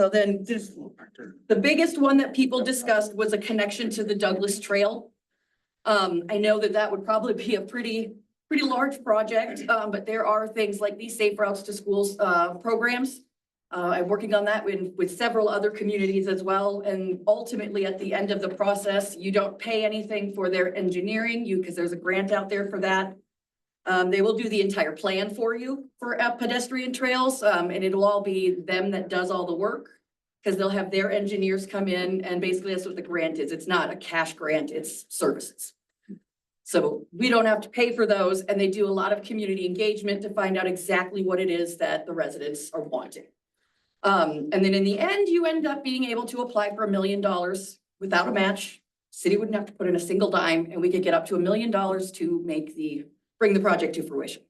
then this, the biggest one that people discussed was a connection to the Douglas Trail. I know that that would probably be a pretty large project, but there are things like these Safe Routes to Schools, programs. I'm working on that with several other communities as well. And ultimately, at the end of the process, you don't pay anything for their engineering, because there's a grant out there for that. They will do the entire plan for you for pedestrian trails, and it'll all be them that does all the work. Because they'll have their engineers come in, and basically that's what the grant is. It's not a cash grant, it's services. So we don't have to pay for those, and they do a lot of community engagement to find out exactly what it is that the residents are wanting. And then in the end, you end up being able to apply for $1 million without a match. City wouldn't have to put in a single dime, and we could get up to $1 million to bring the project to fruition.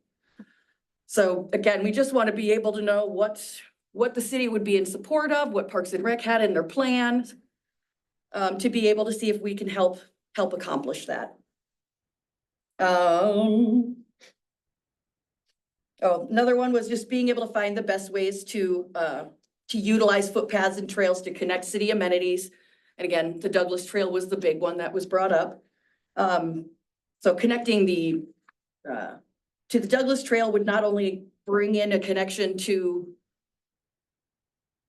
So again, we just want to be able to know what the city would be in support of, what Parks and Rec had in their plans, to be able to see if we can help accomplish that. Oh, another one was just being able to find the best ways to utilize footpaths and trails to connect city amenities. And again, the Douglas Trail was the big one that was brought up. So connecting to the Douglas Trail would not only bring in a connection to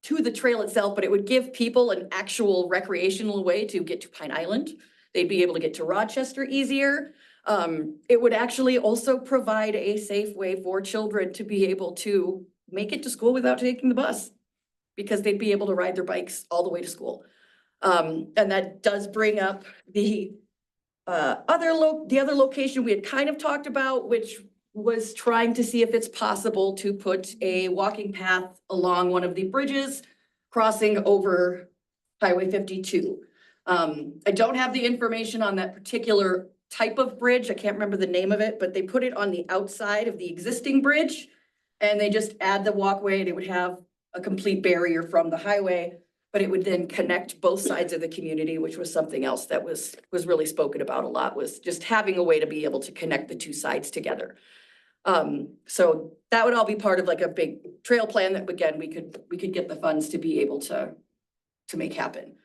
the trail itself, but it would give people an actual recreational way to get to Pine Island. They'd be able to get to Rochester easier. It would actually also provide a safe way for children to be able to make it to school without taking the bus, because they'd be able to ride their bikes all the way to school. And that does bring up the other location we had kind of talked about, which was trying to see if it's possible to put a walking path along one of the bridges crossing over Highway 52. I don't have the information on that particular type of bridge. I can't remember the name of it, but they put it on the outside of the existing bridge, and they just add the walkway, and it would have a complete barrier from the highway, but it would then connect both sides of the community, which was something else that was really spoken about a lot, was just having a way to be able to connect the two sides together. So that would all be part of like a big trail plan that, again, we could get the funds to be able to make happen.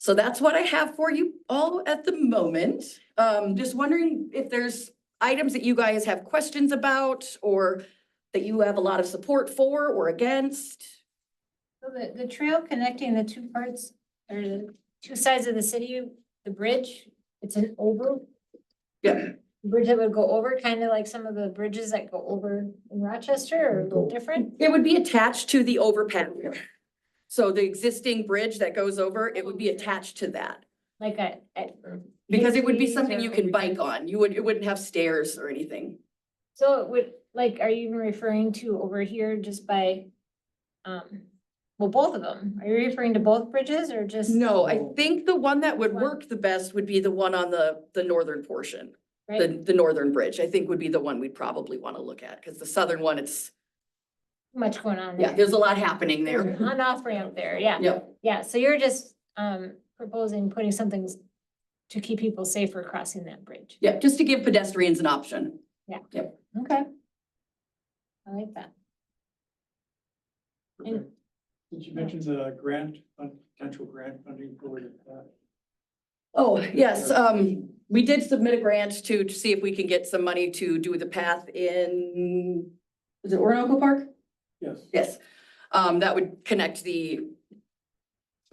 So that's what I have for you all at the moment. Just wondering if there's items that you guys have questions about, or that you have a lot of support for or against. So the trail connecting the two parts, or the two sides of the city, the bridge, it's an over. Yeah. Bridge that would go over, kind of like some of the bridges that go over in Rochester, or a little different? It would be attached to the overpass. So the existing bridge that goes over, it would be attached to that. Like Because it would be something you can bike on. It wouldn't have stairs or anything. So it would, like, are you even referring to over here just by, well, both of them? Are you referring to both bridges or just? No, I think the one that would work the best would be the one on the northern portion. Right, The northern bridge, I think, would be the one we'd probably want to look at, because the southern one, it's, much going on yeah, there. there's a lot happening There's there. an on-off ramp there, yeah. Yep. Yeah, so you're just, proposing putting something to keep people safer crossing that bridge. Yeah, just to give pedestrians an option. Okay. I like that. Okay. Did you mention the potential grant funding for that? Oh, yes, we did submit a grant to see if we can get some money to do the path in, is it Orinoco Park? Yes. Yes, that would connect the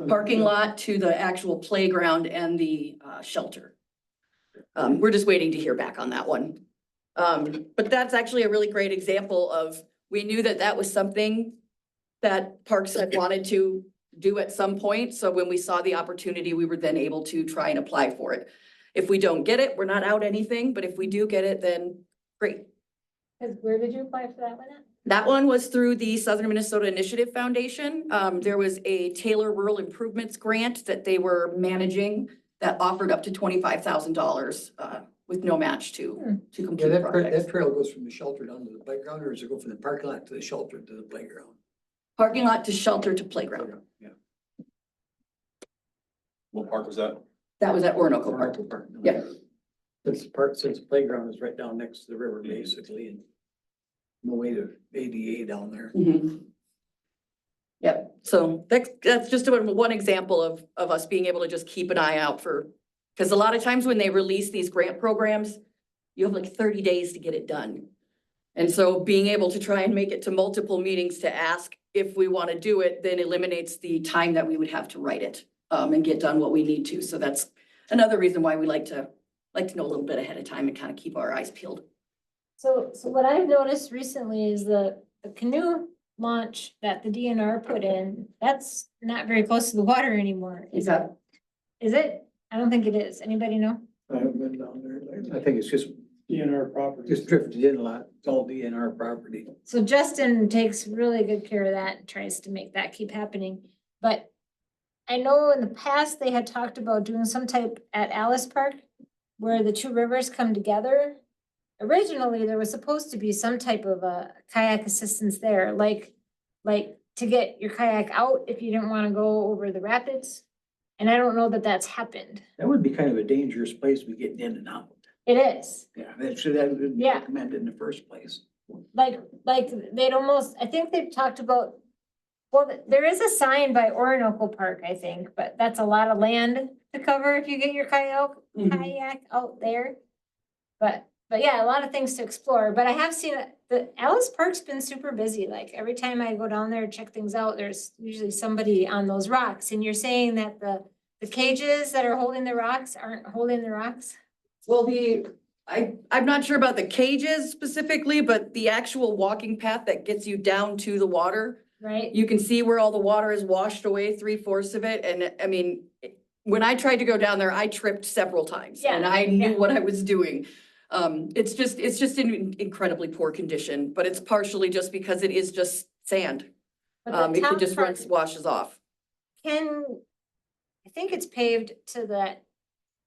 parking lot to the actual playground and the shelter. We're just waiting to hear back on that one. But that's actually a really great example of, we knew that that was something that Parks had wanted to due at some point. So when we saw the opportunity, we were then able to try and apply for it. If we don't get it, we're not out anything, but if we do get it, then great. 'Cause where did you apply for that one at? That one was through the Southern Minnesota Initiative Foundation. There was a Taylor Rural Improvements Grant that they were managing that offered up to $25,000 with no match to Yeah, complete that projects. trail goes from the shelter down to the playground, or does it go from the parking lot to the shelter to the playground? Parking lot to shelter to playground. Yeah. What park was that? That was at Orinoco Park. Yeah. Since the playground is right down next to the river, basically, and no way to ADA down there. Mhm. Yep, so that's just one example of us being able to just keep an eye out for, because a lot of times when they release these grant programs, you have like 30 days to get it done. And so being able to try and make it to multiple meetings to ask if we want to do it, then eliminates the time that we would have to write it and get done what we need to. So that's another reason why we like to know a little bit ahead of time and kind of keep our eyes peeled. So what I've noticed recently is the canoe launch that the DNR put in, that's not very close to the water anymore. Is that? Is it? I don't think it is. Anybody know? I haven't been down there lately. I think it's just DNR property. drifted in a lot, it's all DNR property. So Justin takes really good care of that and tries to make that keep happening. But I know in the past, they had talked about doing some type at Alice Park where the two rivers come together. Originally, there was supposed to be some type of a kayak assistance there, like to get your kayak out if you didn't want to go over the rapids. And I don't know that that's happened. That would be kind of a dangerous place to be getting in and out. It is. Yeah, that should have been Yeah. recommended in the first place. Like they'd almost, I think they've talked about, well, there is a sign by Orinoco Park, I think, but that's a lot of land to cover if you get your kayak out there. But yeah, a lot of things to explore, but I have seen the Alice Park's been super busy. Like every time I go down there and check things out, there's usually somebody on those rocks. And you're saying that the cages that are holding the rocks aren't holding the rocks? Well, I'm not sure about the cages specifically, but the actual walking path that gets you down to the water, Right? you can see where all the water is washed away, 3/4 of it. And I mean, when I tried to go down there, I tripped several times and Yeah, I knew yeah. what I was doing. It's just in incredibly poor condition, but it's partially just because it is just sand. But the It top just part runs, washes off. I think it's paved to that,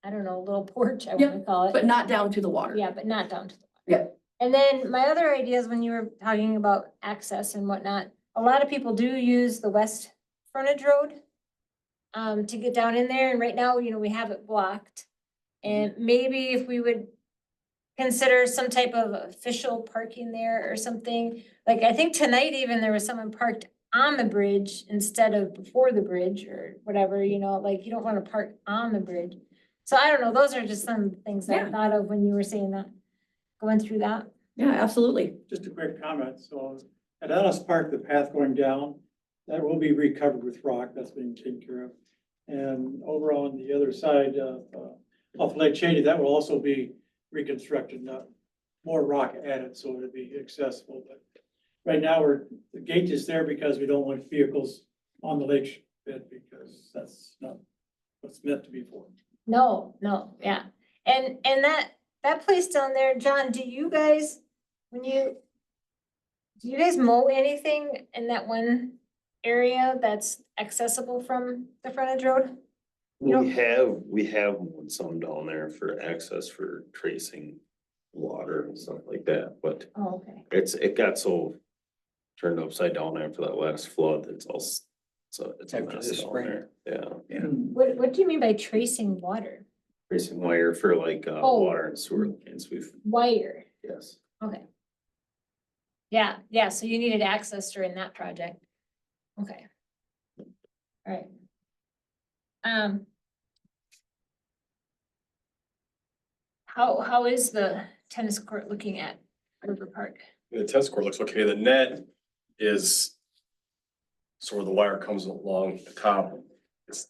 I don't know, little porch, I wanna call it. But not down to the water. Yeah, but not down to the. Yeah. water. And then my other ideas, when you were talking about access and whatnot, a lot of people do use the west frontage road to get down in there, and right now, we have it blocked. And maybe if we would consider some type of official parking there or something, like, I think tonight even there was someone parked on the bridge instead of before the bridge or whatever, like, you don't wanna park on the bridge. So I don't know, those are just some things that I Yeah. thought of when you were saying that, going through that. Yeah, absolutely. Just a quick comment. So at Alice Park, the path going down, that will be recovered with rock. That's being taken care of. And over on the other side of, off Lake Cheney, that will also be reconstructed, not more rock added, so it'll be accessible. But right now, the gate is there because we don't want vehicles on the lake bed because that's not what's meant to be for. No, yeah. And that place down there, John, do you guys mow anything in that one area that's accessible from the frontage road? You know- We have some down there for access for tracing water and stuff like that, but Oh, okay. it got so turned upside down after that last flood, it's all, so it's a After mess this down spring. there. Yeah, And What do you mean by tracing water? tracing wire for like, Oh. water and sewer lines, Wire, yes. okay. Yeah, so you needed access during that project. Okay. All right. How is the tennis court looking at River Park? The tennis court looks okay. The net is, so where the wire comes along the top, it's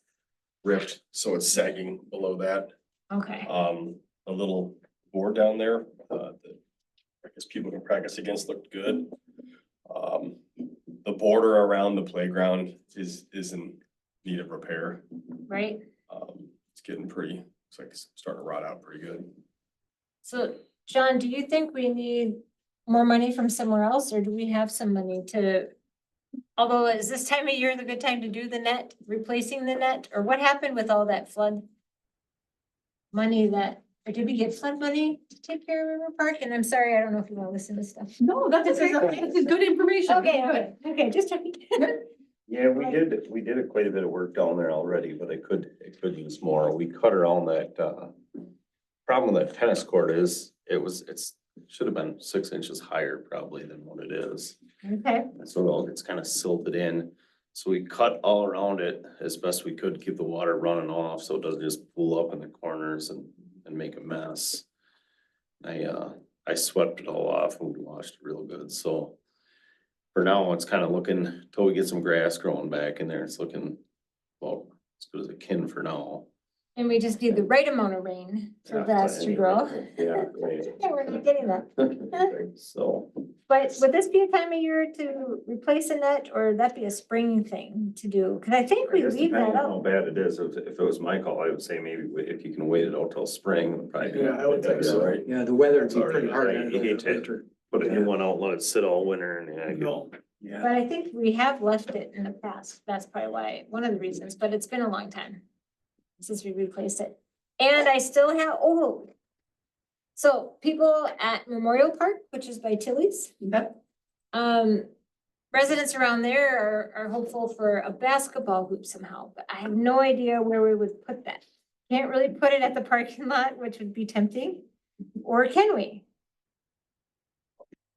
ripped, so it's sagging below that. Okay, A little board down there, that I guess people can practice against looked good. The border around the playground is in need a repair. right? It's getting pretty, it's like it's starting to rot out pretty good. So, John, do you think we need more money from somewhere else, or do we have some money to? Although, is this time of year the good time to do the net, replacing the net, or what happened with all that flood? Money that, or did we get flood money to take care of River Park? And I'm sorry, I don't know if you wanna listen to stuff. No, that's okay. That's good information. Okay, just checking. Yeah, we did quite a bit of work down there already, but it could use more. We cut around that, problem with that tennis court is, it's should have been 6 inches higher probably than what it is. Okay, So it's kind of silted in. So we cut all around it as best we could, keep the water running off so it doesn't just pool up in the corners and make a mess. I swept it all off and washed it real good, so. For now, it's kind of looking, till we get some grass growing back in there, it's looking, well, as good as it can for now. and we just need the right amount of rain for grass to grow. Yeah. Yeah, we're not getting that. So, But would this be a time of year to replace a net, or would that be a spring thing to do? Cause I think I we guess leave depending that on how up. bad it is, if it was my call, I would say maybe if you can wait it out till spring, it'd probably. be Yeah, I would think so. right? Yeah, the weather would be Sorry, pretty hard. I hate to put a new one out, and let it sit all winter and yeah. No. Yeah. But I think we have left it in the past. That's probably why, one of the reasons, but it's been a long time since we replaced it. And I still have, so people at Memorial Park, which is by Tilly's, Yep. residents around there are hopeful for a basketball hoop somehow, but I have no idea where we would put that. Can't really put it at the parking lot, which would be tempting, or can we?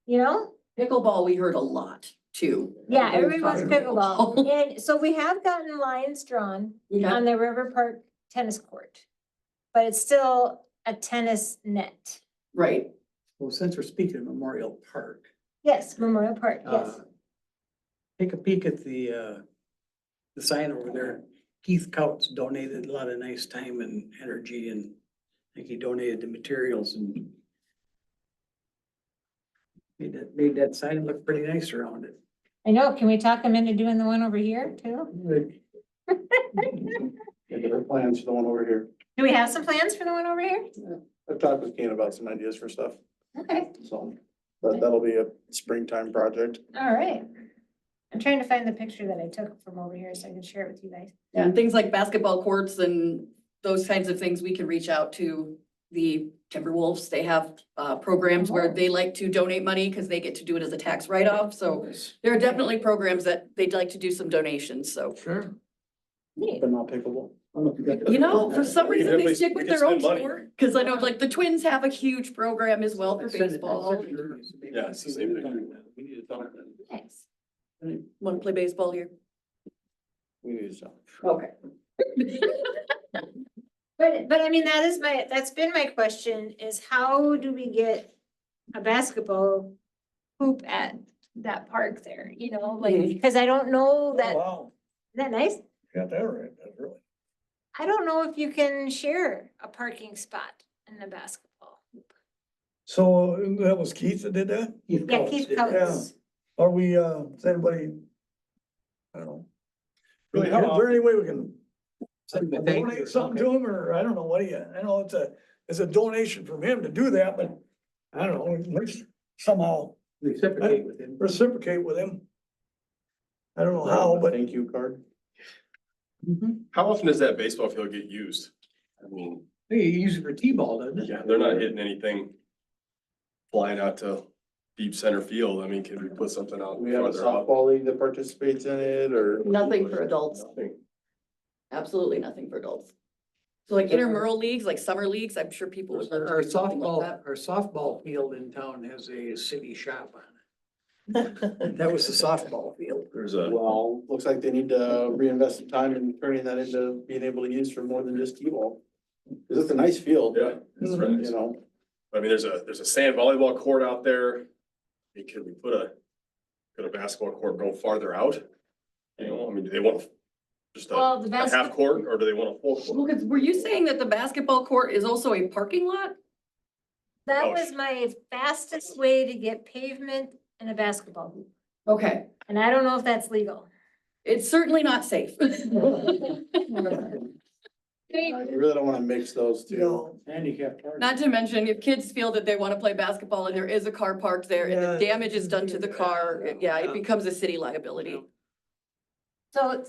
You know? Pickleball, we heard a lot too. Yeah, everybody wants Everybody's talking pickleball. And so we have gotten lines drawn Yeah. on the River Park tennis court. But it's still a tennis net. Right. Well, since we're speaking of Memorial Park, Yes, Memorial Park, yes. take a peek at the sign over there. Keith Couts donated a lot of nice time and energy, and I think he donated the materials and made that sign look pretty nice around it. I know, can we talk them into doing the one over here too? Yeah, there are plans for the one over here. Do we have some plans for the one over here? I've talked with Kane about some ideas for stuff, Okay, so, but that'll be a springtime project. all right. I'm trying to find the picture that I took from over here so I can share it with you guys. Yeah, and things like basketball courts and those kinds of things, we can reach out to the Timberwolves. They have programs where they like to donate money because they get to do it as a tax write-off. So there are definitely programs that they'd like to do some donations, so. Sure. Neat. But not pickleball. You know, for some We can reason, they definitely- stick we with can their own spend money. sport. Cause I know like the Twins have a huge program as well for baseball. Yeah, it's the same thing. We need to talk. Thanks. Wanna play baseball here? We need to talk. Okay. But I mean, that's been my question, is how do we get a basketball hoop at that park there, you know, like, because I don't know that, Wow, isn't that nice? got that right, that's really. I don't know if you can share a parking spot in the basketball. hoop. So that was Keith that did that? Yeah, Keith did. Coates. Are we, is anybody? I don't know. Really, Is how there any way we can Send him a thank you or donate something to him, or I don't know, what do you, I know it's a donation from him to do that, but I don't know, let's somehow Reciprocate with him. reciprocate with him. I don't know how, but Thank you card. How often does that baseball field get used? I mean, He uses it for T-ball, doesn't it? yeah, they're not hitting anything flying out to deep center field. I mean, can we put something out We have a farther up? softball league that participates in it, or? Nothing for adults. Nothing. Absolutely nothing for adults. So like intramural leagues, like summer leagues, I'm sure people would. love to Our do something like that. softball field in town has a city shop on it. That was the softball field. There's a, Well, looks like they need to reinvest some time in turning that into being able to use for more than just T-ball. Cause it's a nice field, Yeah, but, that's you right. know, I mean, there's a sand volleyball court out there. I mean, could we could a basketball court go farther out? You know, I mean, do they want just Well, the a best, half court or do they want a full court? Well, 'cause were you saying that the basketball court is also a parking lot? that Oh, was my fastest way to get pavement and a basketball hoop. Okay, And I don't know if that's legal. It's certainly not safe. We really don't wanna mix those You two. know, Handicap parking. Not to mention, if kids feel that they wanna play basketball and there is a car parked there and the Yeah. damage is done to the car, yeah, it becomes a city liability. So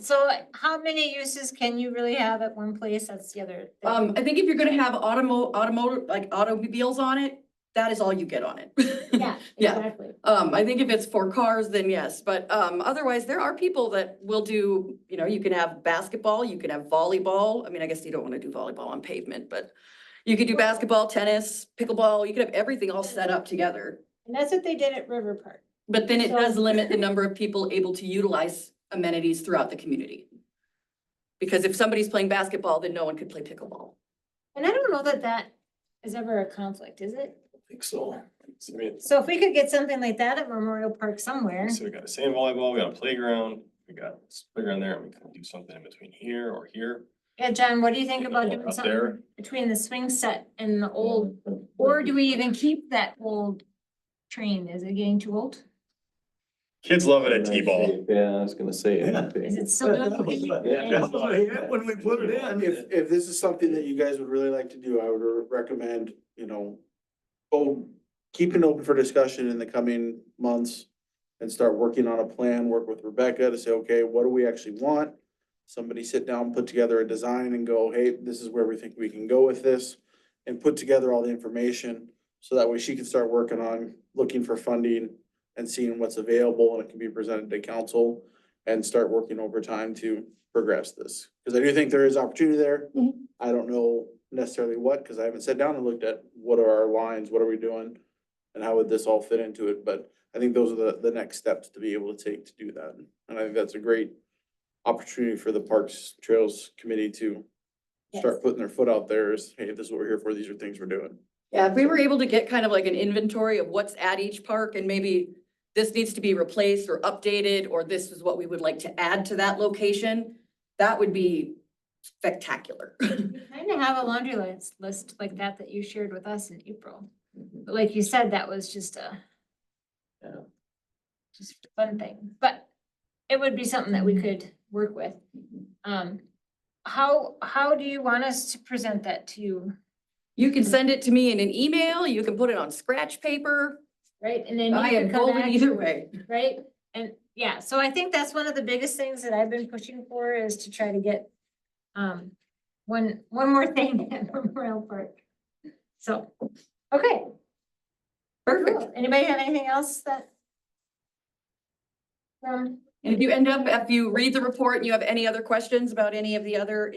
how many uses can you really have at one place? That's the other thing. I think if you're gonna have automotive, like automobiles on it, that is all you get on it. Yeah, Yeah. exactly. I think if it's for cars, then yes, but, otherwise, there are people that will do, you know, you can have basketball, you can have volleyball. I mean, I guess you don't wanna do volleyball on pavement, but you could do basketball, tennis, pickleball, you could have everything all set up together. And that's what they did at River Park. But then it does So- limit the number of people able to utilize amenities throughout the community. Because if somebody's playing basketball, then no one could play pickleball. And I don't know that that is ever a conflict, is it? I think so. I mean, So if we could get something like that at Memorial Park somewhere, so we got a sand volleyball, we got a playground, we got this playground there, and we can do something in between here or here. yeah, John, what do you think You about know, doing up something there. between the swing set and the old, or do we even keep that old train? Is it getting too old? Kids love it at T-ball. Yeah, I was gonna say. Is it still? When we put it in. If this is something that you guys would really like to do, I would recommend, you know, keep it open for discussion in the coming months and start working on a plan, work with Rebecca to say, okay, what do we actually want? Somebody sit down, put together a design and go, hey, this is where we think we can go with this. And put together all the information, so that way she can start working on looking for funding and seeing what's available, and it can be presented to council. And start working overtime to progress this, because I do think there is opportunity there. Mhm. I don't know necessarily what, because I haven't sat down and looked at what are our lines, what are we doing? And how would this all fit into it, but I think those are the next steps to be able to take to do that. And I think that's a great opportunity for the Parks Trails Committee to start putting their foot out there is, hey, this is what we're here for, these are things we're doing. Yeah, if we were able to get kind of like an inventory of what's at each park and maybe this needs to be replaced or updated, or this is what we would like to add to that location, that would be spectacular. We kind of have a laundry list like that that you shared with us in April. But like you said, that was just a just a fun thing, but it would be something that we could work with. How do you want us to present that to you, You can send it to me in an email, you can put it on scratch paper. right? And then you I can am come golden back, either way. right? And yeah, so I think that's one of the biggest things that I've been pushing for is to try to get one more thing at Memorial Park. So, okay. Perfect. Cool. Anybody have anything else that? And if you end up, if you read the report and you have any other questions about any of the other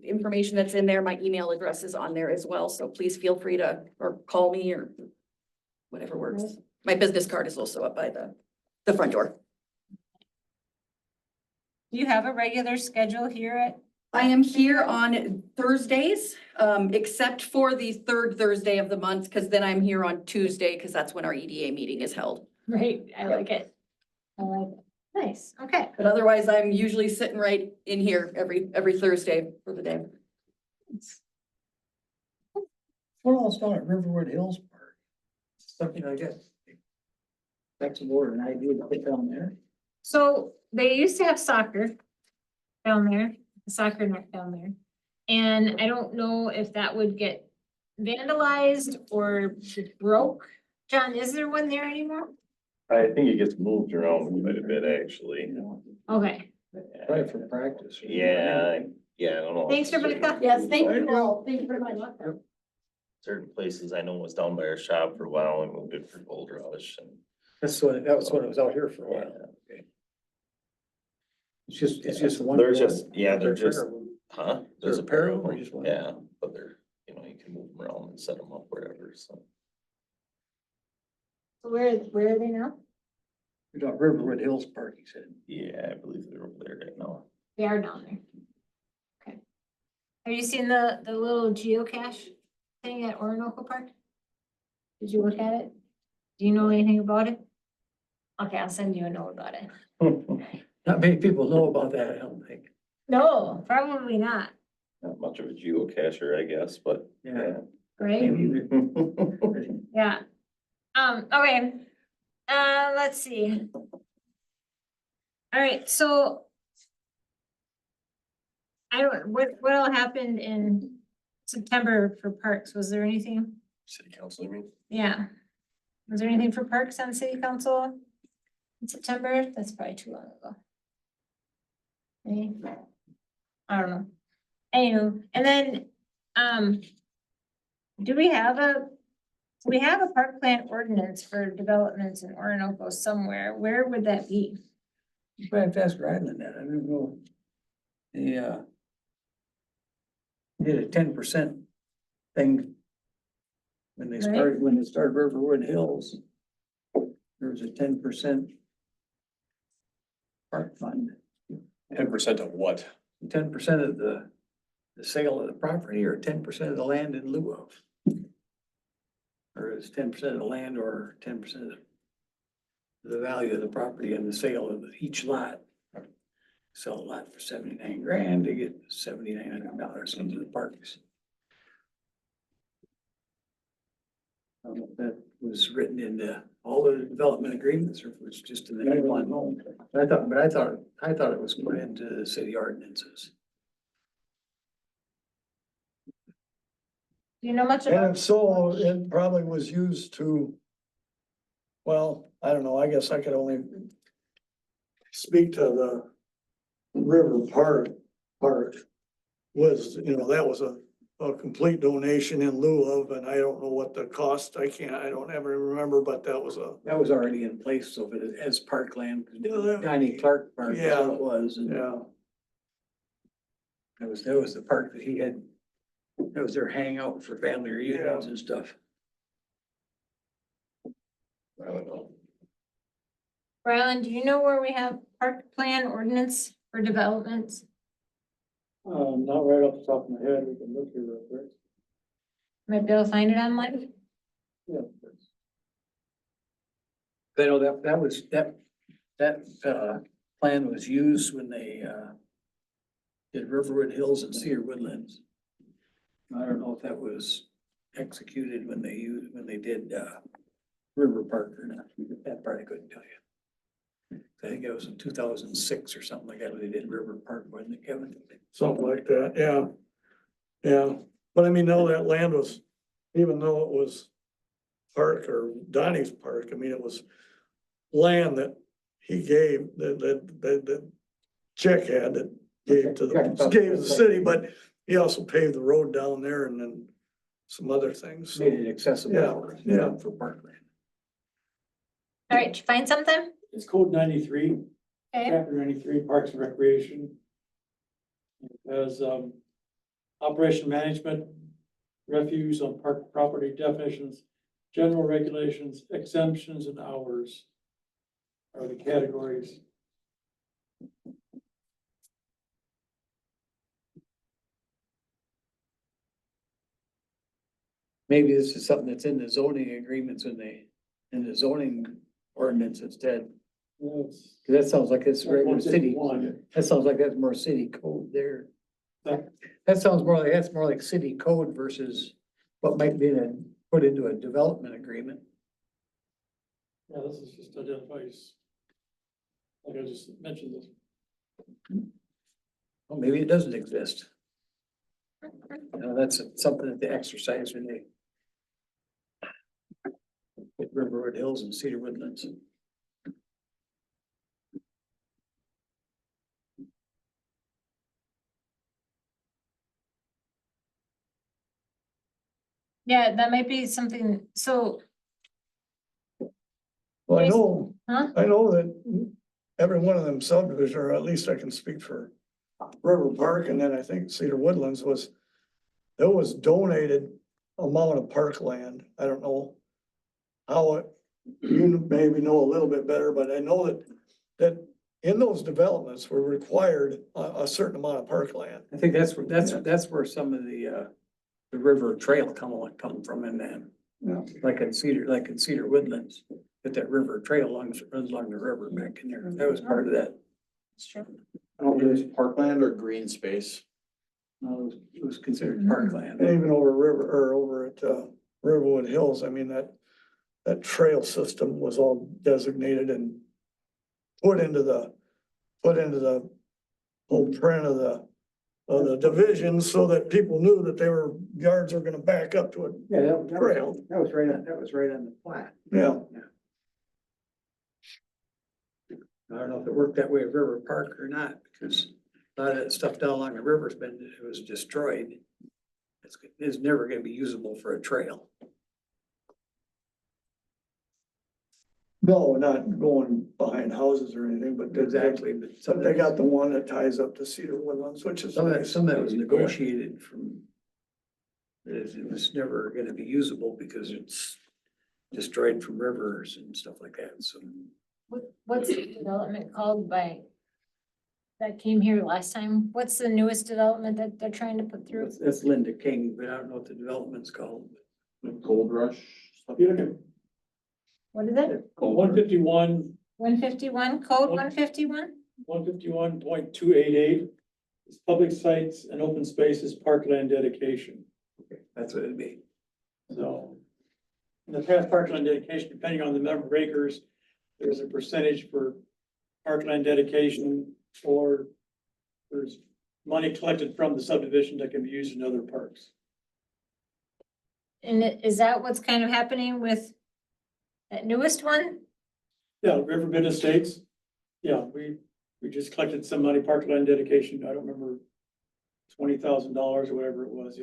information that's in there, my email address is on there as well. So please feel free to, or call me or whatever works. My business card is also up by the front door. Do you have a regular schedule here at? I am here on Thursdays, except for the third Thursday of the month, because then I'm here on Tuesday, because that's when our EDA meeting is held. Right, I like it. I like it. Nice, okay. But otherwise, I'm usually sitting right in here every Thursday for the day. What else down at Riverwood Hills Park? Something like that. That's more an idea to put down there. So they used to have soccer down there, the soccer net down there. And I don't know if that would get vandalized or broke. John, is there one there anymore? I think it gets moved around quite a bit, actually. Okay, Right for practice. Yeah, I don't know. thanks, Rebecca. Yes, thank you all. Thank you very much. Certain places I know was down by our shop for a while and moved it for Gold Rush and. That was when it was out here for a while. Okay. It's just one. They're board? just, yeah, they're Is there just, a pair of them? huh? There's a pair of them or just one? Yeah, but they're, you can move them around and set them up wherever, so. Where are they now? You're talking Riverwood Hills Park, he said. Yeah, I believe they're over there right now. They are down there. Okay. Have you seen the little geocache thing at Orinoco Park? Did you look at it? Do you know anything about it? Okay, I'll send you a note about it. Not many people know about that, I don't think. No, probably not, Not much of a geocacher, I guess, but. Yeah. right? Maybe Yeah. Okay, let's see. All right, so I don't, what all happened in September for parks? Was there anything? City council, I mean, Yeah. Was there anything for parks on city council in September? That's probably too long ago. Maybe. I don't know. Anywho, and then, do we have a park plan ordinance for developments in Orinoco somewhere? Where would that be? I have to ask Ryland that, I don't know. The, did a 10% thing. When they started, Riverwood Hills. There was a 10% park fund, 10% of what? 10% of the sale of the property, or 10% of the land in lieu of. Or it's 10% of the land, or 10% of the value of the property and the sale of each lot. Sell a lot for 79 grand, they get $7,900 into the parks. I don't know if that was written into all the development agreements, or if it was just in the one home. I thought it was put into the city ordinances. Do you know much And about? if so, it probably was used to, well, I don't know, I guess I could only speak to the River Park was, that was a complete donation in lieu of, and I don't know what the cost, I don't ever remember, but that was That was already in place, so but as parkland, Yeah. Donnie Clark Park, is Yeah. what it was, and yeah. that was the park that he had. That was their hangout for family reunions and stuff. I don't know. Ryland, do you know where we have park plan ordinance for developments? Not right off the top of my head, we can look here real quick. Might be able to find it online. Yeah. They know that plan was used when they, did Riverwood Hills and Cedar Woodlands. I don't know if that was executed when they did, River Park or not, that part I couldn't tell you. I think it was in 2006 or something like that, when they did River Park, wasn't it, Kevin? Something like that, yeah. Yeah, but I mean, no, that land was, even though it was park or Donnie's park, I mean, it was land that he gave, that Chick had, that gave to the city, but he also paved the road down there and then some other things. so. Made it accessible Yeah. for parkland. All right, did you find something? It's code 93, Okay, chapter 93, Parks and Recreation. It has, operation management, refuse on park property definitions, general regulations, exemptions and hours are the categories. Maybe this is something that's in the zoning agreements in the zoning ordinance instead. It's- 'Cause that sounds like it's regular city, 151. that sounds like that's more city code there. That- That's more like city code versus what might be put into a development agreement. Yeah, this is just identifies, like I just mentioned this. Well, maybe it doesn't exist. That's something that they exercise when they with Riverwood Hills and Cedar Woodlands. yeah, that might be something, so, Well, Yes. I know that every one of them subdivisions, or at least I can speak for River Park, and then I think Cedar Woodlands there was donated amount of parkland. I don't know how you maybe know a little bit better, but I know that in those developments were required a certain amount of parkland. I think that's where some of the river trail come from in them. Yeah. Like in Cedar Woodlands, but that river trail runs along the river back in there. That was part of that. it's true. I don't know if it's parkland or green space. It was considered parkland. And even over at Riverwood Hills, I mean, that trail system was all designated and put into the whole print of the of the divisions so that people knew that yards are gonna back up to it. Yeah, Trail. that was right on the plat. Yeah, I don't know if it worked that way at River Park or not, because a lot of that stuff down along the river's it was destroyed. It's never gonna be usable for a trail. no, not going behind houses or anything, but Exactly, but So they got the one that ties up to Cedar Woodlands, which is. some of that, nice. some of that was negotiated from. It was never gonna be usable because it's destroyed from rivers and stuff like that, so. What's the development called by? That came here last time? What's the newest development that they're trying to put through? That's Linda King, but I don't know what the development's called. Gold Rush. stuff. What is it? 151, 151, code 151? 151.288 is public sites and open spaces parkland dedication. That's what it'd be. So in the past parkland dedication, depending on the number of acres, there's a percentage for parkland dedication, or there's money collected from the subdivision that can be used in other parks. And is that what's kind of happening with that newest one? Yeah, Riverbend Estates. Yeah, we just collected some money, parkland dedication. I don't remember $20,000 or whatever it was,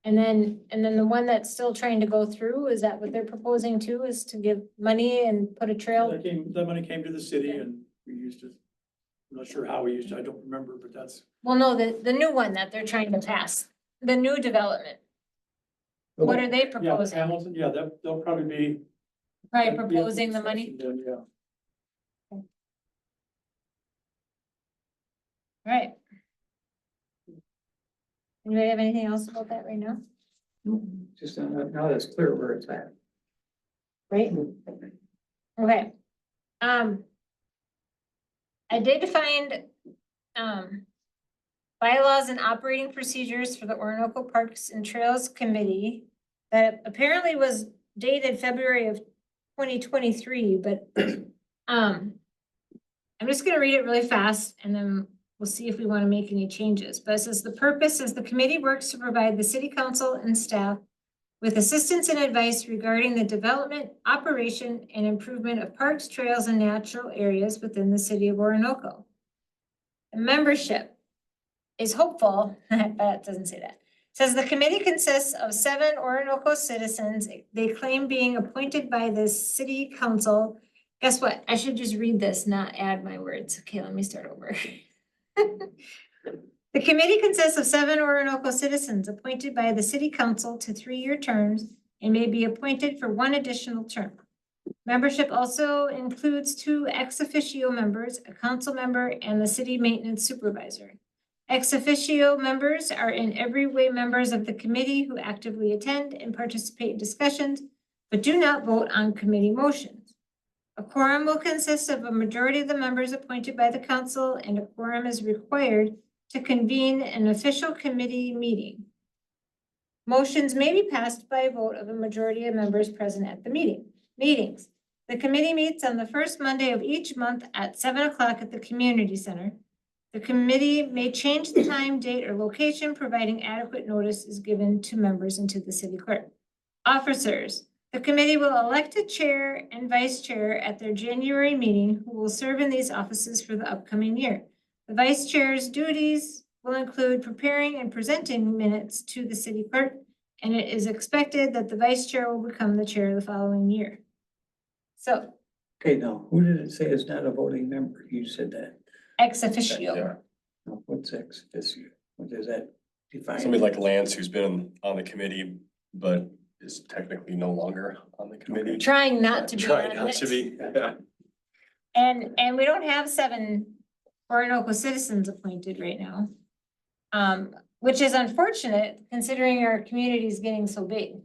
And then the one that's still trying to go through, is that what they're proposing too, is to give money and put a trail? That money came to the city and we used it. I'm not sure how we used it. I don't remember, but that's, Well, no, the new one that they're trying to pass, the new development. What are they yeah, proposing? Hamilton, yeah, they'll probably be. Probably proposing the money? Then, yeah. Right. Anybody have anything else about that right now? Just now that's clear where it's at. Right? Okay. I did find, bylaws and operating procedures for the Orinoco Parks and Trails Committee that apparently was dated February of 2023, but, I'm just gonna read it really fast and then we'll see if we want to make any changes. But it says the purpose is the committee works to provide the city council and staff with assistance and advice regarding the development, operation, and improvement of parks, trails, and natural areas within the city of Orinoco. The membership is hopeful, but it doesn't say that. It says the committee consists of 7 Orinoco citizens. They claim being appointed by the city council. Guess what? I should just read this, not add my words. Okay, let me start over. The committee consists of 7 Orinoco citizens appointed by the city council to 3-year terms and may be appointed for 1 additional term. Membership also includes 2 ex officio members, a council member, and the city maintenance supervisor. Ex officio members are in every way members of the committee who actively attend and participate in discussions, but do not vote on committee motions. A quorum will consist of a majority of the members appointed by the council, and a quorum is required to convene an official committee meeting. Motions may be passed by a vote of a majority of members present at the meetings. The committee meets on the first Monday of each month at 7 o'clock at the community center. The committee may change the time, date, or location, providing adequate notice is given to members and to the city clerk. Officers. The committee will elect a chair and vice chair at their January meeting who will serve in these offices for the upcoming year. The vice chair's duties will include preparing and presenting minutes to the city clerk, and it is expected that the vice chair will become the chair the following year. So, Okay, now, who did it say is not a voting member? You said that. ex officio. Yeah. Now, what's ex officio? What does that define? Somebody like Lance, who's been on the committee, but is technically no longer on the committee. Trying not to be Trying on not to it. be, yeah. And we don't have 7 Orinoco citizens appointed right now. Which is unfortunate considering our community is getting so big.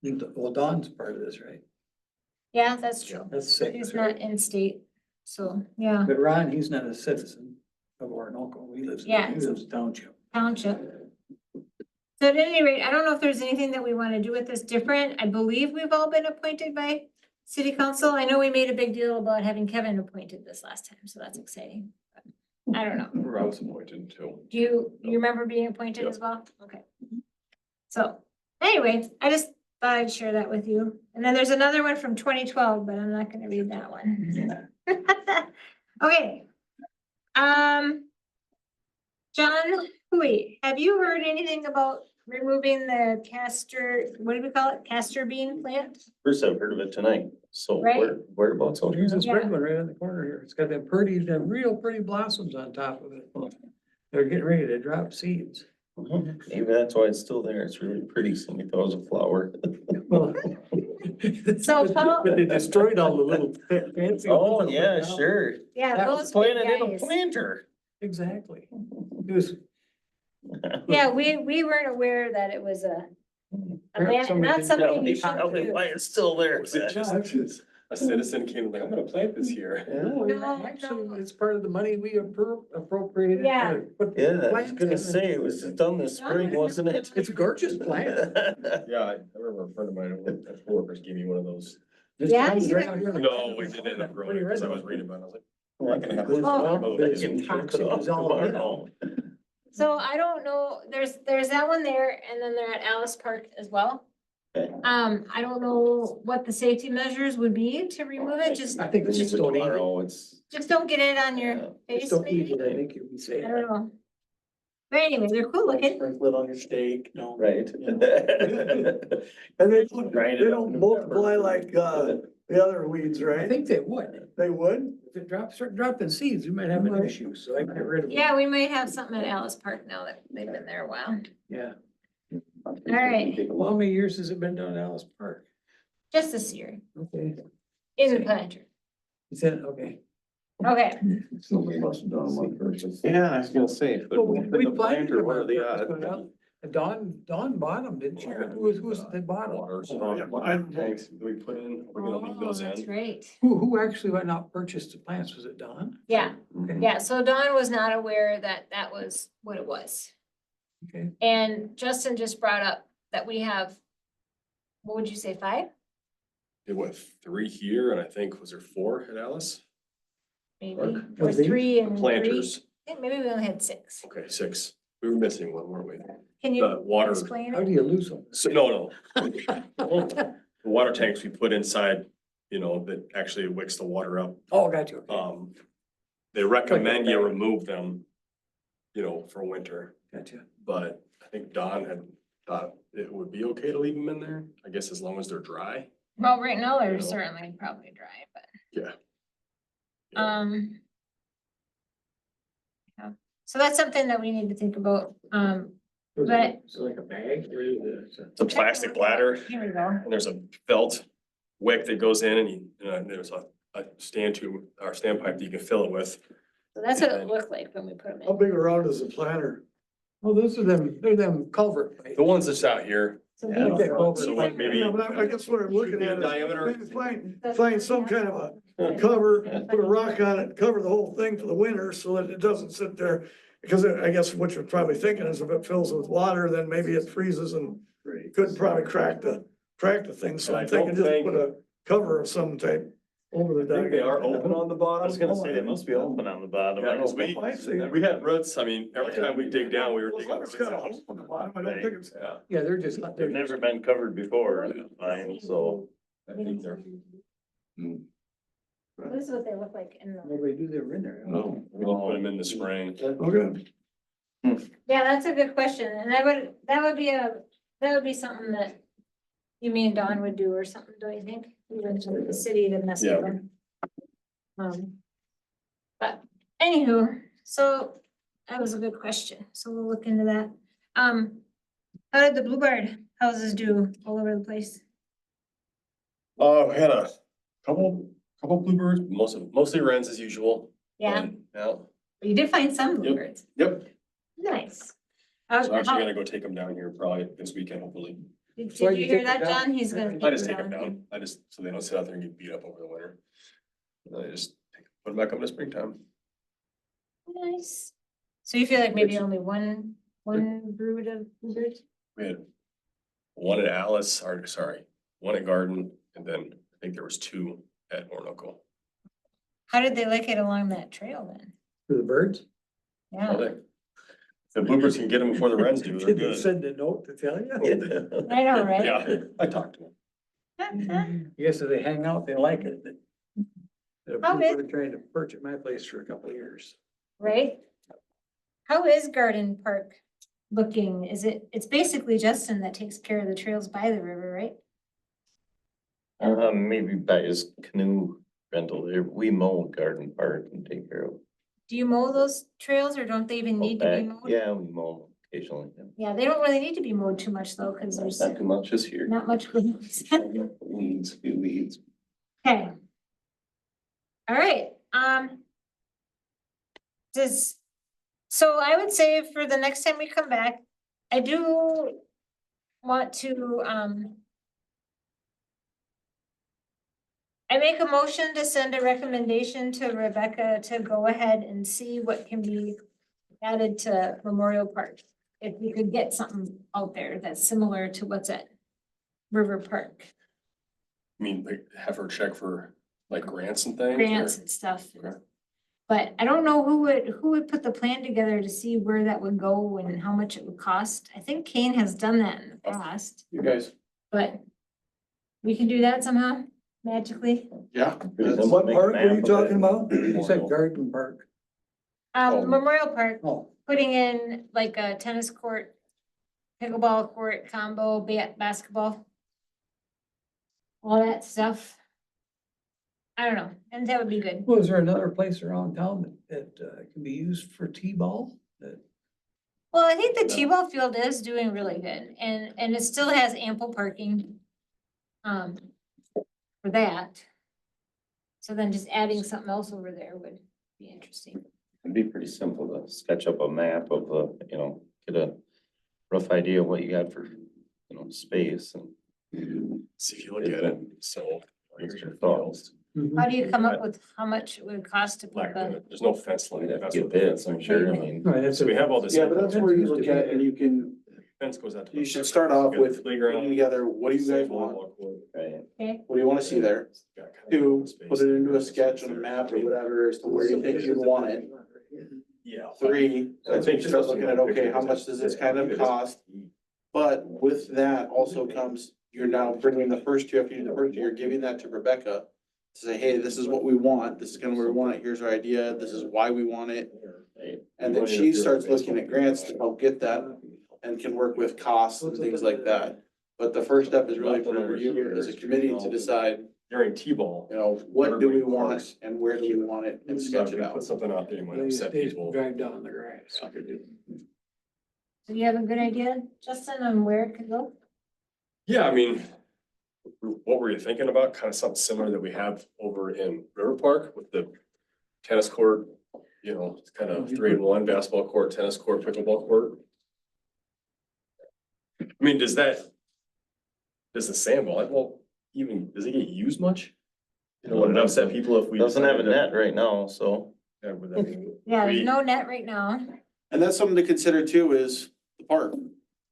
Well, Dawn's part of this, right? Yeah, that's true. That's 6, He's right? not in state, so, yeah, But Ron, he's not a citizen of Orinoco. He lives Yeah. in township. township. So at any rate, I don't know if there's anything that we want to do with this different. I believe we've all been appointed by city council. I know we made a big deal about having Kevin appointed this last time, so that's exciting. I don't know. I was appointed too. Do you remember being appointed Yep. as well? Okay. So, anyway, I just thought I'd share that with you. And then there's another one from 2012, but I'm not gonna read that one. Okay. John, wait, have you heard anything about removing the castor, what do we call it? Castor bean plant? First I've heard of it tonight, so Right. whereabouts out here? Here's this Yeah. big one right in the corner here. It's got them pretty, them real pretty blossoms on top of it. They're getting ready to drop seeds. Maybe that's why it's still there. It's really pretty, so we thought it was a flower. Well, So Paul- But they destroyed all the little fancy. Oh, ones. yeah, sure. Yeah, That those Plant big it in a guys. planter. Exactly. It was. Yeah, we weren't aware that it was a Perhaps somebody not didn't something Tell you me should probably do. why it's still there. Was it just a citizen came like, I'm gonna plant this here? No, No, actually, no. it's part of the money we appropriated. Yeah. to put Yeah, I was plants gonna in. say, it was done this spring, wasn't it? It's a gorgeous plant. Yeah, I remember a friend of mine at coworkers gave me one of those. This Yeah, comes you right were- out here. No, we didn't end up growing because I was reading about it. I was like, Well, gonna have this- Oh, this it's toxic is all in it. So I don't know, there's that one there, and then they're at Alice Park as well. Okay. I don't know what the safety measures would be to remove it, just I think it's just don't eat it. Tomorrow, it's. don't get it on Yeah. your Just face don't eat maybe, it, I think you'd be safe. I don't know. But anyway, they're cool looking. Sprinkle it on your steak, no. Right. And they Grind it up don't in multiply pepper. like, the other weeds, I right? think they would. They would? If it drops, start dropping seeds, you might have an issue, so I get rid of it. Yeah, we might have something at Alice Park now that they've been there a while. Yeah. All right, Well, how many years has it been down at Alice Park? just this year, Okay. in the planter. Is that, okay. Okay, Somebody must have done one purchase. Yeah, I was gonna say, but Well, we the planted planter, them what are on the purpose, but odds? Dawn bought them, didn't she? Who was the bottom? Water, Thanks. we put in, we're gonna leave oh, those that's in. great. Who actually went out and purchased the plants? Was it Dawn? Yeah, Okay. yeah, so Dawn was not aware that that was what it was. Okay. And Justin just brought up that we have, what would you say, 5? Did what, 3 here, and I think, was there 4 at Alice? Maybe, Or- or of these? 3 and 3. Planters, I think maybe we only had 6. okay, 6. We were missing one, weren't we? Can The you water, explain How it? do you lose them? so, no. The water tanks we put inside, you know, that actually wicks the water up. Oh, got you. Okay. They recommend you bag. remove them, you know, for winter, Gotcha. but I think Don had thought it would be okay to leave them in there, I guess as long as they're dry. Well, right now they're You know. certainly probably dry, but. Yeah. Yeah, so that's something that we need to think about, Was But- it so like a bag? Or is it- It's a plastic bladder, Here we go. and there's a felt wick that goes in, and there's a stand tube or standpipe that you can fill it with. So that's what it looked like when we put them How in. big around is the planter? Oh, those are them, they're them culvert. The ones that's out here, So Yeah. these- Okay, so what, maybe Yeah, but I guess what I'm looking at is Diameter. maybe find some kind of a cover, put a rock on it, cover the whole thing for the winter so that it doesn't sit there. Because I guess what you're probably thinking is if it fills with water, then maybe it freezes and you could probably crack the thing. So And I I'm thinking don't just think- put a cover of some type over the. I think they are open on the I bottom. was gonna say, they must be open on the bottom. Yeah, I 'cause don't know. we had roots, I mean, every time we dig down, we were Well, digging it's roots got a out. hole on the bottom. I don't think it's. Yeah, Yeah, they're just, They've they're never been covered before, and fine, so. I think they're. This is what they look like in the. nobody do their in there. We'll put them in the spring. Okay. Yeah, that's a good question, and that would be something that you, me and Dawn would do or something, don't you think? Even to the city to mess with Yeah. them. But anywho, so that was a good question, so we'll look into that. How did the Bluebird houses do all over the place? We had a couple bluebirds, mostly wrens as usual. Yeah, Yeah, you did find some Yep. bluebirds, yep. nice. So I'm actually How- gonna go take them down here probably this weekend, hopefully. Did Why you you hear take that, them down? John? He's gonna. I just take them down. So they don't sit out there and get beat up over the winter. And then I just put them back up in the springtime. Nice. So you feel like maybe only one brood of bluebirds? We had one at Alice, or sorry, one at Garden, and then I think there was 2 at Orinoco. How did they like it along that trail then? For the birds? Yeah, The bloopers can get them before the Reds do, they're Did they good. send a note to tell you? I know, right? Yeah, I talked to them. Yes, if they hang out, they like it. How is- They're trying to purchase my place for a couple of years. Right? How is Garden Park looking? It's basically Justin that takes care of the trails by the river, right? Maybe by his canoe rental there, we mow Garden Park and take care of. Do you mow those trails or don't they even need to be back. mowed? Yeah, we mow occasionally. Yeah. Yeah, they don't really need to be mowed too much though, cause there's Not too much this year. not much. Weeds, few weeds. Okay. All right, so I would say for the next time we come back, I do want to, I make a motion to send a recommendation to Rebecca to go ahead and see what can be added to Memorial Park. If we could get something out there that's similar to what's at River Park, I mean, like, have her check for like grants and things? or- grants and stuff. Okay. But I don't know who would put the plan together to see where that would go and how much it would cost. I think Kane has done that in the past, You guys, but we can do that somehow magically. yeah. What park are you talking about? You said Garden Park. Oh. Memorial Park, Oh, putting in like a tennis court, pickleball court combo, basketball. All that stuff. I don't know, and that would be good. well, is there another place around town that can be used for T-ball? That Well, I think the T-ball field is doing really good and it still has ample parking. For that. So then just adding something else over there would be interesting. It'd be pretty simple to sketch up a map of the, get a rough idea of what you got for, space and. See if you look at it, so. Here's your thoughts. How do you come up with how much it would cost to put Like, the, there's no fence line. We'd have That's to what get the bids, I'm sure, I mean. Right, that's So we have all this. Yeah, but that's where you look at it and you can, Fence goes out. to- you should start off with putting Playground. together, what do you guys want? Right. okay, What do you wanna see there? Two, put it into a sketch on a map or whatever as to where you think you want it. Yeah. Three, I think you start looking at, okay, how much does this kind of cost? But with that also comes, you're now bringing the first two, after you do the first two, you're giving that to Rebecca. To say, hey, this is what we want, this is kind of where we want it, here's our idea, this is why we want it. And then she starts looking at grants to help get that and can work with costs and things like that. But the first step is really for you as a committee to decide, During T-ball. what do we want and where do we want it and sketch it Put out. something out there, you might They upset people. drive down the grass. so you have a good idea, Justin, on where it could go? Yeah, I mean, what were you thinking about? Kind of something similar that we have over in River Park with the tennis court, it's kind of 3-in-1 basketball court, tennis court, pickleball court. I mean, does the sand volleyball even, does it get used much? Would it upset people if we? Doesn't have a decided net right now, so. to- Yeah, would that be- Yeah, there's We- no net right now. And that's something to consider too, is the park.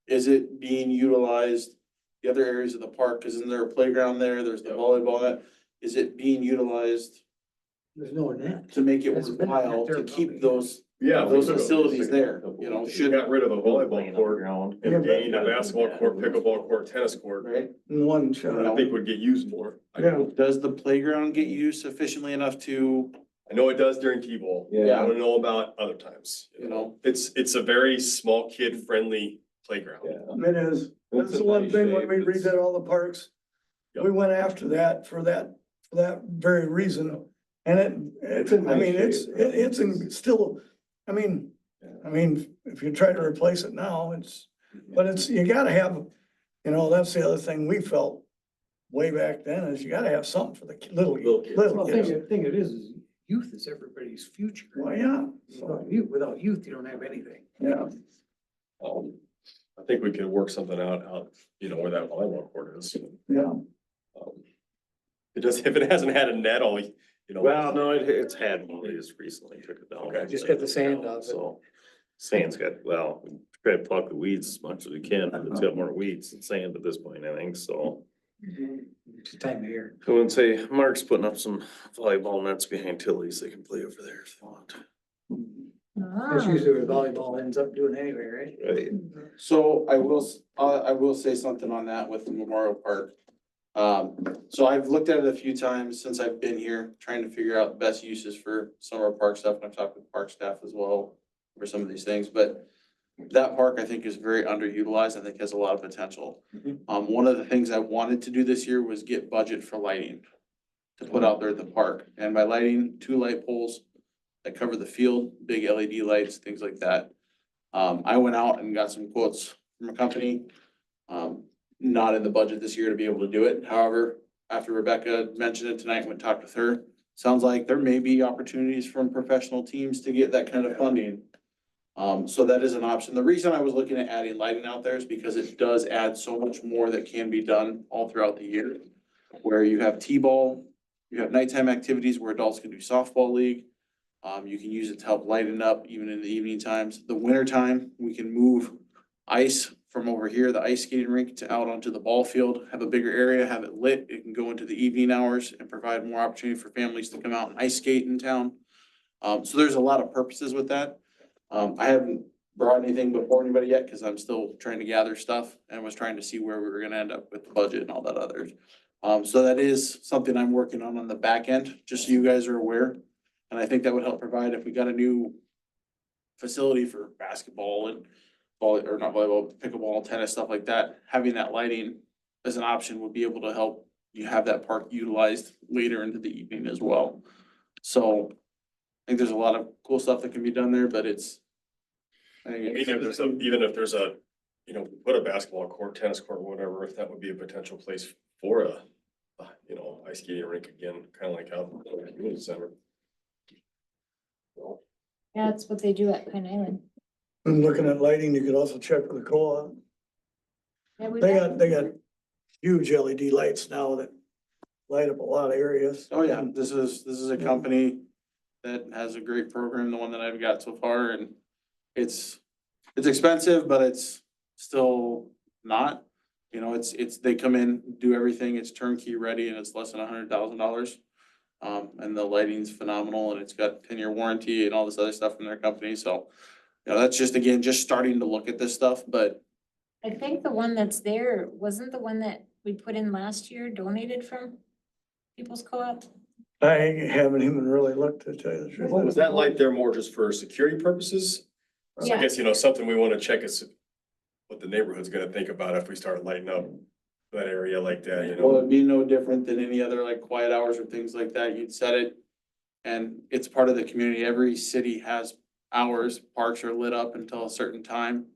Is it being utilized, the other areas of the park, cause isn't there a playground there, there's the volleyball, is it being utilized There's no net. to make it That's been worthwhile there to keep probably. those, Yeah. those facilities there, Should got rid of the volleyball court Ground. and gained a basketball court, pickleball court, tennis court. right? One I shot. think would get used more. Yeah. Does the playground get used sufficiently enough to, I know it does during T-ball. Yeah. I don't know about other times. It's a very small kid friendly playground. Yeah. It is. That's the one thing when we redid all the parks. We went after that for that very reason. And it's still, I mean, if you try to replace it now, but you gotta have, that's the other thing we felt way back then is you gotta have something for the little kids. Well, the thing it is youth is everybody's future. Well, yeah, Without youth, you don't have anything. yeah. I think we could work something out, where that volleyball court is. Yeah. If it hasn't had a net all, Well, no, it's had one, they just recently took it down. Okay. Just got the sand off it. So, sand's got, we try to pluck the weeds as much as we can, but it's got more weeds than sand at this point, I think, so. It's the time of year. I wouldn't say, Mark's putting up some volleyball nets behind Tilly's, they can play over there if they want. That's usually what volleyball ends up doing anyway, right? So I will say something on that with the Memorial Park. So I've looked at it a few times since I've been here, trying to figure out the best uses for some of our park stuff, and I've talked with park staff as well for some of these things, but that park I think is very underutilized, I think has a lot of potential. One of the things I wanted to do this year was get budget for lighting to put out there at the park, and by lighting, 2 light poles that cover the field, big LED lights, things like that. I went out and got some quotes from a company. Not in the budget this year to be able to do it. However, after Rebecca mentioned it tonight, went and talked with her. Sounds like there may be opportunities from professional teams to get that kind of funding. So that is an option. The reason I was looking at adding lighting out there is because it does add so much more that can be done all throughout the year. Where you have T-ball, you have nighttime activities where adults can do softball league. You can use it to help lighten up even in the evening times. The winter time, we can move ice from over here, the ice skating rink, to out onto the ball field, have a bigger area, have it lit. It can go into the evening hours and provide more opportunity for families to come out and ice skate in town. So there's a lot of purposes with that. I haven't brought anything before anybody yet because I'm still trying to gather stuff and was trying to see where we were gonna end up with the budget and all that others. So that is something I'm working on the back end, just so you guys are aware. And I think that would help provide if we got a new facility for basketball and or not volleyball, pickleball, tennis, stuff like that, having that lighting as an option would be able to help you have that park utilized later into the evening as well. So I think there's a lot of cool stuff that can be done there, but it's. I think Even if there's a, you know, put a basketball court, tennis court, whatever, if that would be a potential place for a, you know, ice skating rink again, kind of like out in the community center. Yeah, that's what they do at Pine Island. And looking at lighting, you could also check with the co-op. Yeah, we They got huge LED lights now that light up a lot of areas. Oh, yeah, this is a company that has a great program, the one that I've got so far, and it's expensive, but it's still not. You know, they come in, do everything, it's turnkey ready, and it's less than $100,000. And the lighting's phenomenal, and it's got 10-year warranty and all this other stuff from their company, so. You know, that's just, again, just starting to look at this stuff, but I think the one that's there, wasn't the one that we put in last year donated from People's Co-op? I haven't even really looked to tell you the truth. Was that light there more just for security purposes? So I Yeah. guess, you know, something we want to check is what the neighborhood's gonna think about if we start lighting up that area like that, you well, know? it'd be no different than any other like quiet hours or things like that. You'd set it. And it's part of the community. Every city has hours, parks are lit up until a certain time.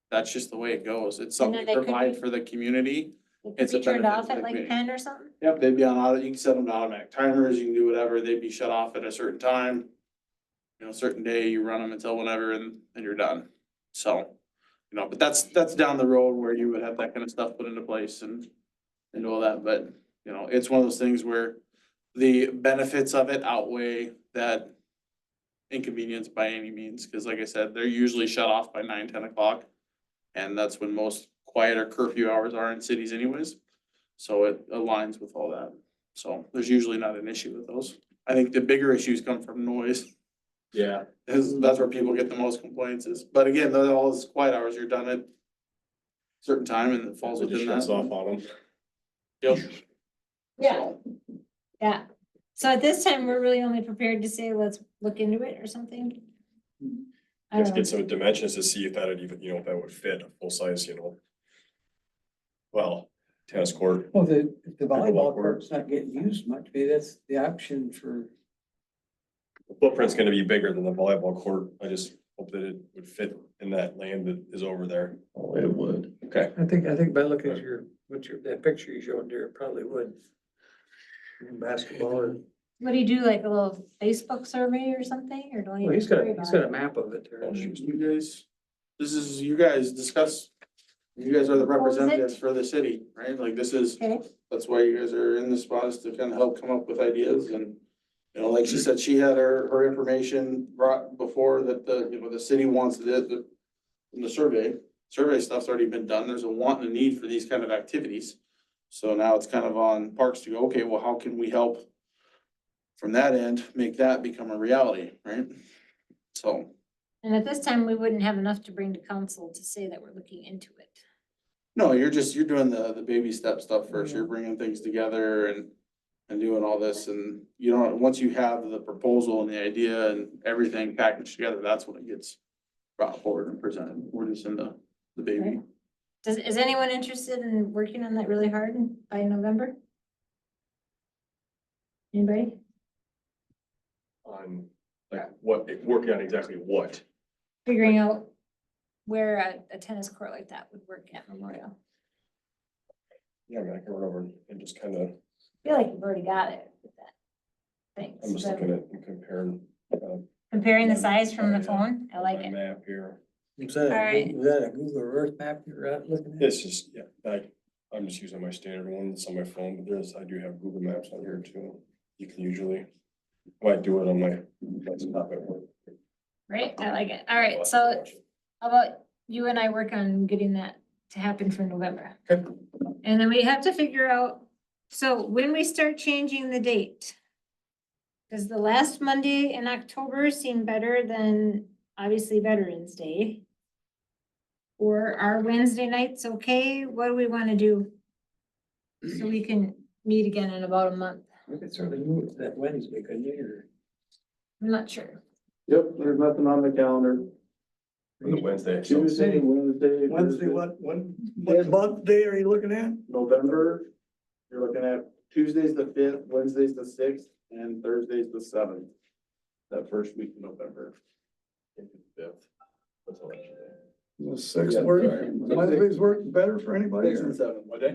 That's just the way it goes. It's And something then they to could provide be- for the community. It could It's a be turned benefit off to at the like community. 10 or something? Yep, they'd be on auto, you can set them to automatic timers, you can do whatever, they'd be shut off at a certain time. You know, a certain day, you run them until whenever and you're done. So, you know, but that's down the road where you would have that kind of stuff put into place and all that, but, you know, it's one of those things where the benefits of it outweigh that inconvenience by any means, cause like I said, they're usually shut off by 9, 10 o'clock. And that's when most quieter curfew hours are in cities anyways. So it aligns with all that. So there's usually not an issue with those. I think the bigger issues come from noise. Yeah. That's where people get the most complaints is, but again, those all those quiet hours, you're done at certain time and it falls It just within shuts that. off on them. Yep. Yeah. Yeah. So at this time, we're really only prepared to say, let's look into it or something? I Just don't know. get some dimensions to see if that would even, you know, if that would fit a full size, you know. Well, tennis court. Well, if the Pickleball volleyball court. court's not getting used much, maybe that's the option for. The footprint's gonna be bigger than the volleyball court. I just hope that it would fit in that land that is over there. Oh, it would. Okay. I think by looking at that picture you showed there, it probably would. Basketball or, What do you do, like a little Facebook survey or something, or don't you? well, he's worry got about a it? map of it there. You guys discuss. You guys are the What was it? representatives for the city, right? Like this is. Okay, That's why you guys are in the spot is to kind of help come up with ideas and, you know, like she said, she had her information brought before that the city wants the survey stuff's already been done. There's a want and a need for these kind of activities. So now it's kind of on parks to go, okay, well, how can we help from that end, make that become a reality, right? So And at this time, we wouldn't have enough to bring to council to say that we're looking into it. No, you're doing the baby step stuff first. You're bringing things together and doing all this and you know, once you have the proposal and the idea and everything packaged together, that's when it gets brought forward and presented. We're just in the baby. Is anyone interested in working on that really hard by November? Anybody? On, like, what, working on exactly what? Figuring out where a tennis court like that would work at Memorial. Yeah, I mean, I can run over and just kind of, I feel like you've already got it with that. Thanks. I'm just looking at and comparing. Comparing the size from the Yeah. phone, I like my it. Map here. Is that, Alright. is that a Google Earth map you're at looking at? It's just, yeah, I'm just using my standard one that's on my phone, but I do have Google Maps on here too. You can usually, might do it on my desktop at work. Right, I like it. All right, so how about you and I work on getting that to happen for November? Okay. And then we have to figure out, so when we start changing the date. Does the last Monday in October seem better than obviously Veterans Day? Or are Wednesday nights okay? What do we wanna do? So we can meet again in about a month. We could certainly move that Wednesday, couldn't you? Or- I'm not sure. Yep, there's nothing on the calendar. On the Wednesday. so- Tuesday, Wednesday. Wednesday, what month day are you looking at? November, you're looking at Tuesday's the 5th, Wednesday's the 6th, and Thursday's the 7th. That first week in November. Fifth. That's election day. The sixth Yeah, work, sorry. Wednesdays work better for anybody? 6th Or and 7th, what day?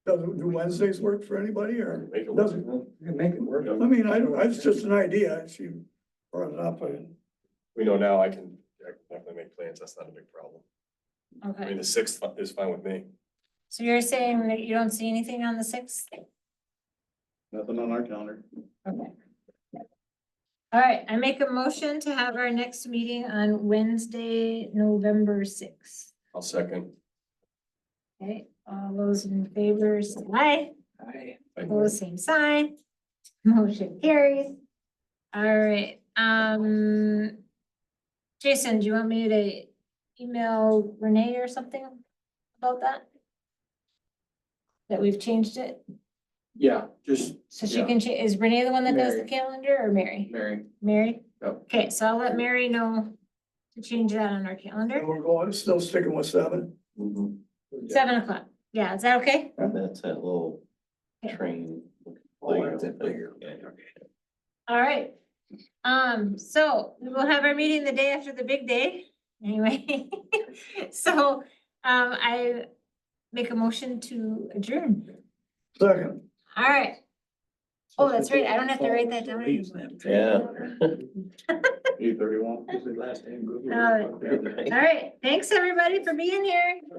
do Wednesdays work for anybody or Make it doesn't? work. You can make it work. I mean, it's just an idea. She brought it up. We know now I can definitely make plans. That's not a big problem. I mean, Okay, the 6th is fine with me. so you're saying that you don't see anything on the sixth? Nothing on our calendar. Okay. All right, I make a motion to have our next meeting on Wednesday, November sixth. I'll second. Okay, all those in favor, say aye. Aye. Opposed, same sign. Motion carries. All right, Jason, do you want me to email Renee or something about that? That we've changed it? Yeah, just So she Yeah. can, is Renee the one that does the Mary. calendar or Mary? Mary. Mary? Yep. Okay, so I'll let Mary know to change that on our calendar. And we're going, still sticking with 7. 7 o'clock. Yeah, is that okay? That's that little Yeah. train. Oh, that's it, bigger. All right. So we will have our meeting the day after the big day, anyway. So, I make a motion to adjourn. Second. All right. Oh, that's right. I don't have to write that down anymore. Yeah. 8:31. This is the last name Google. All right. Thanks, everybody, for being here.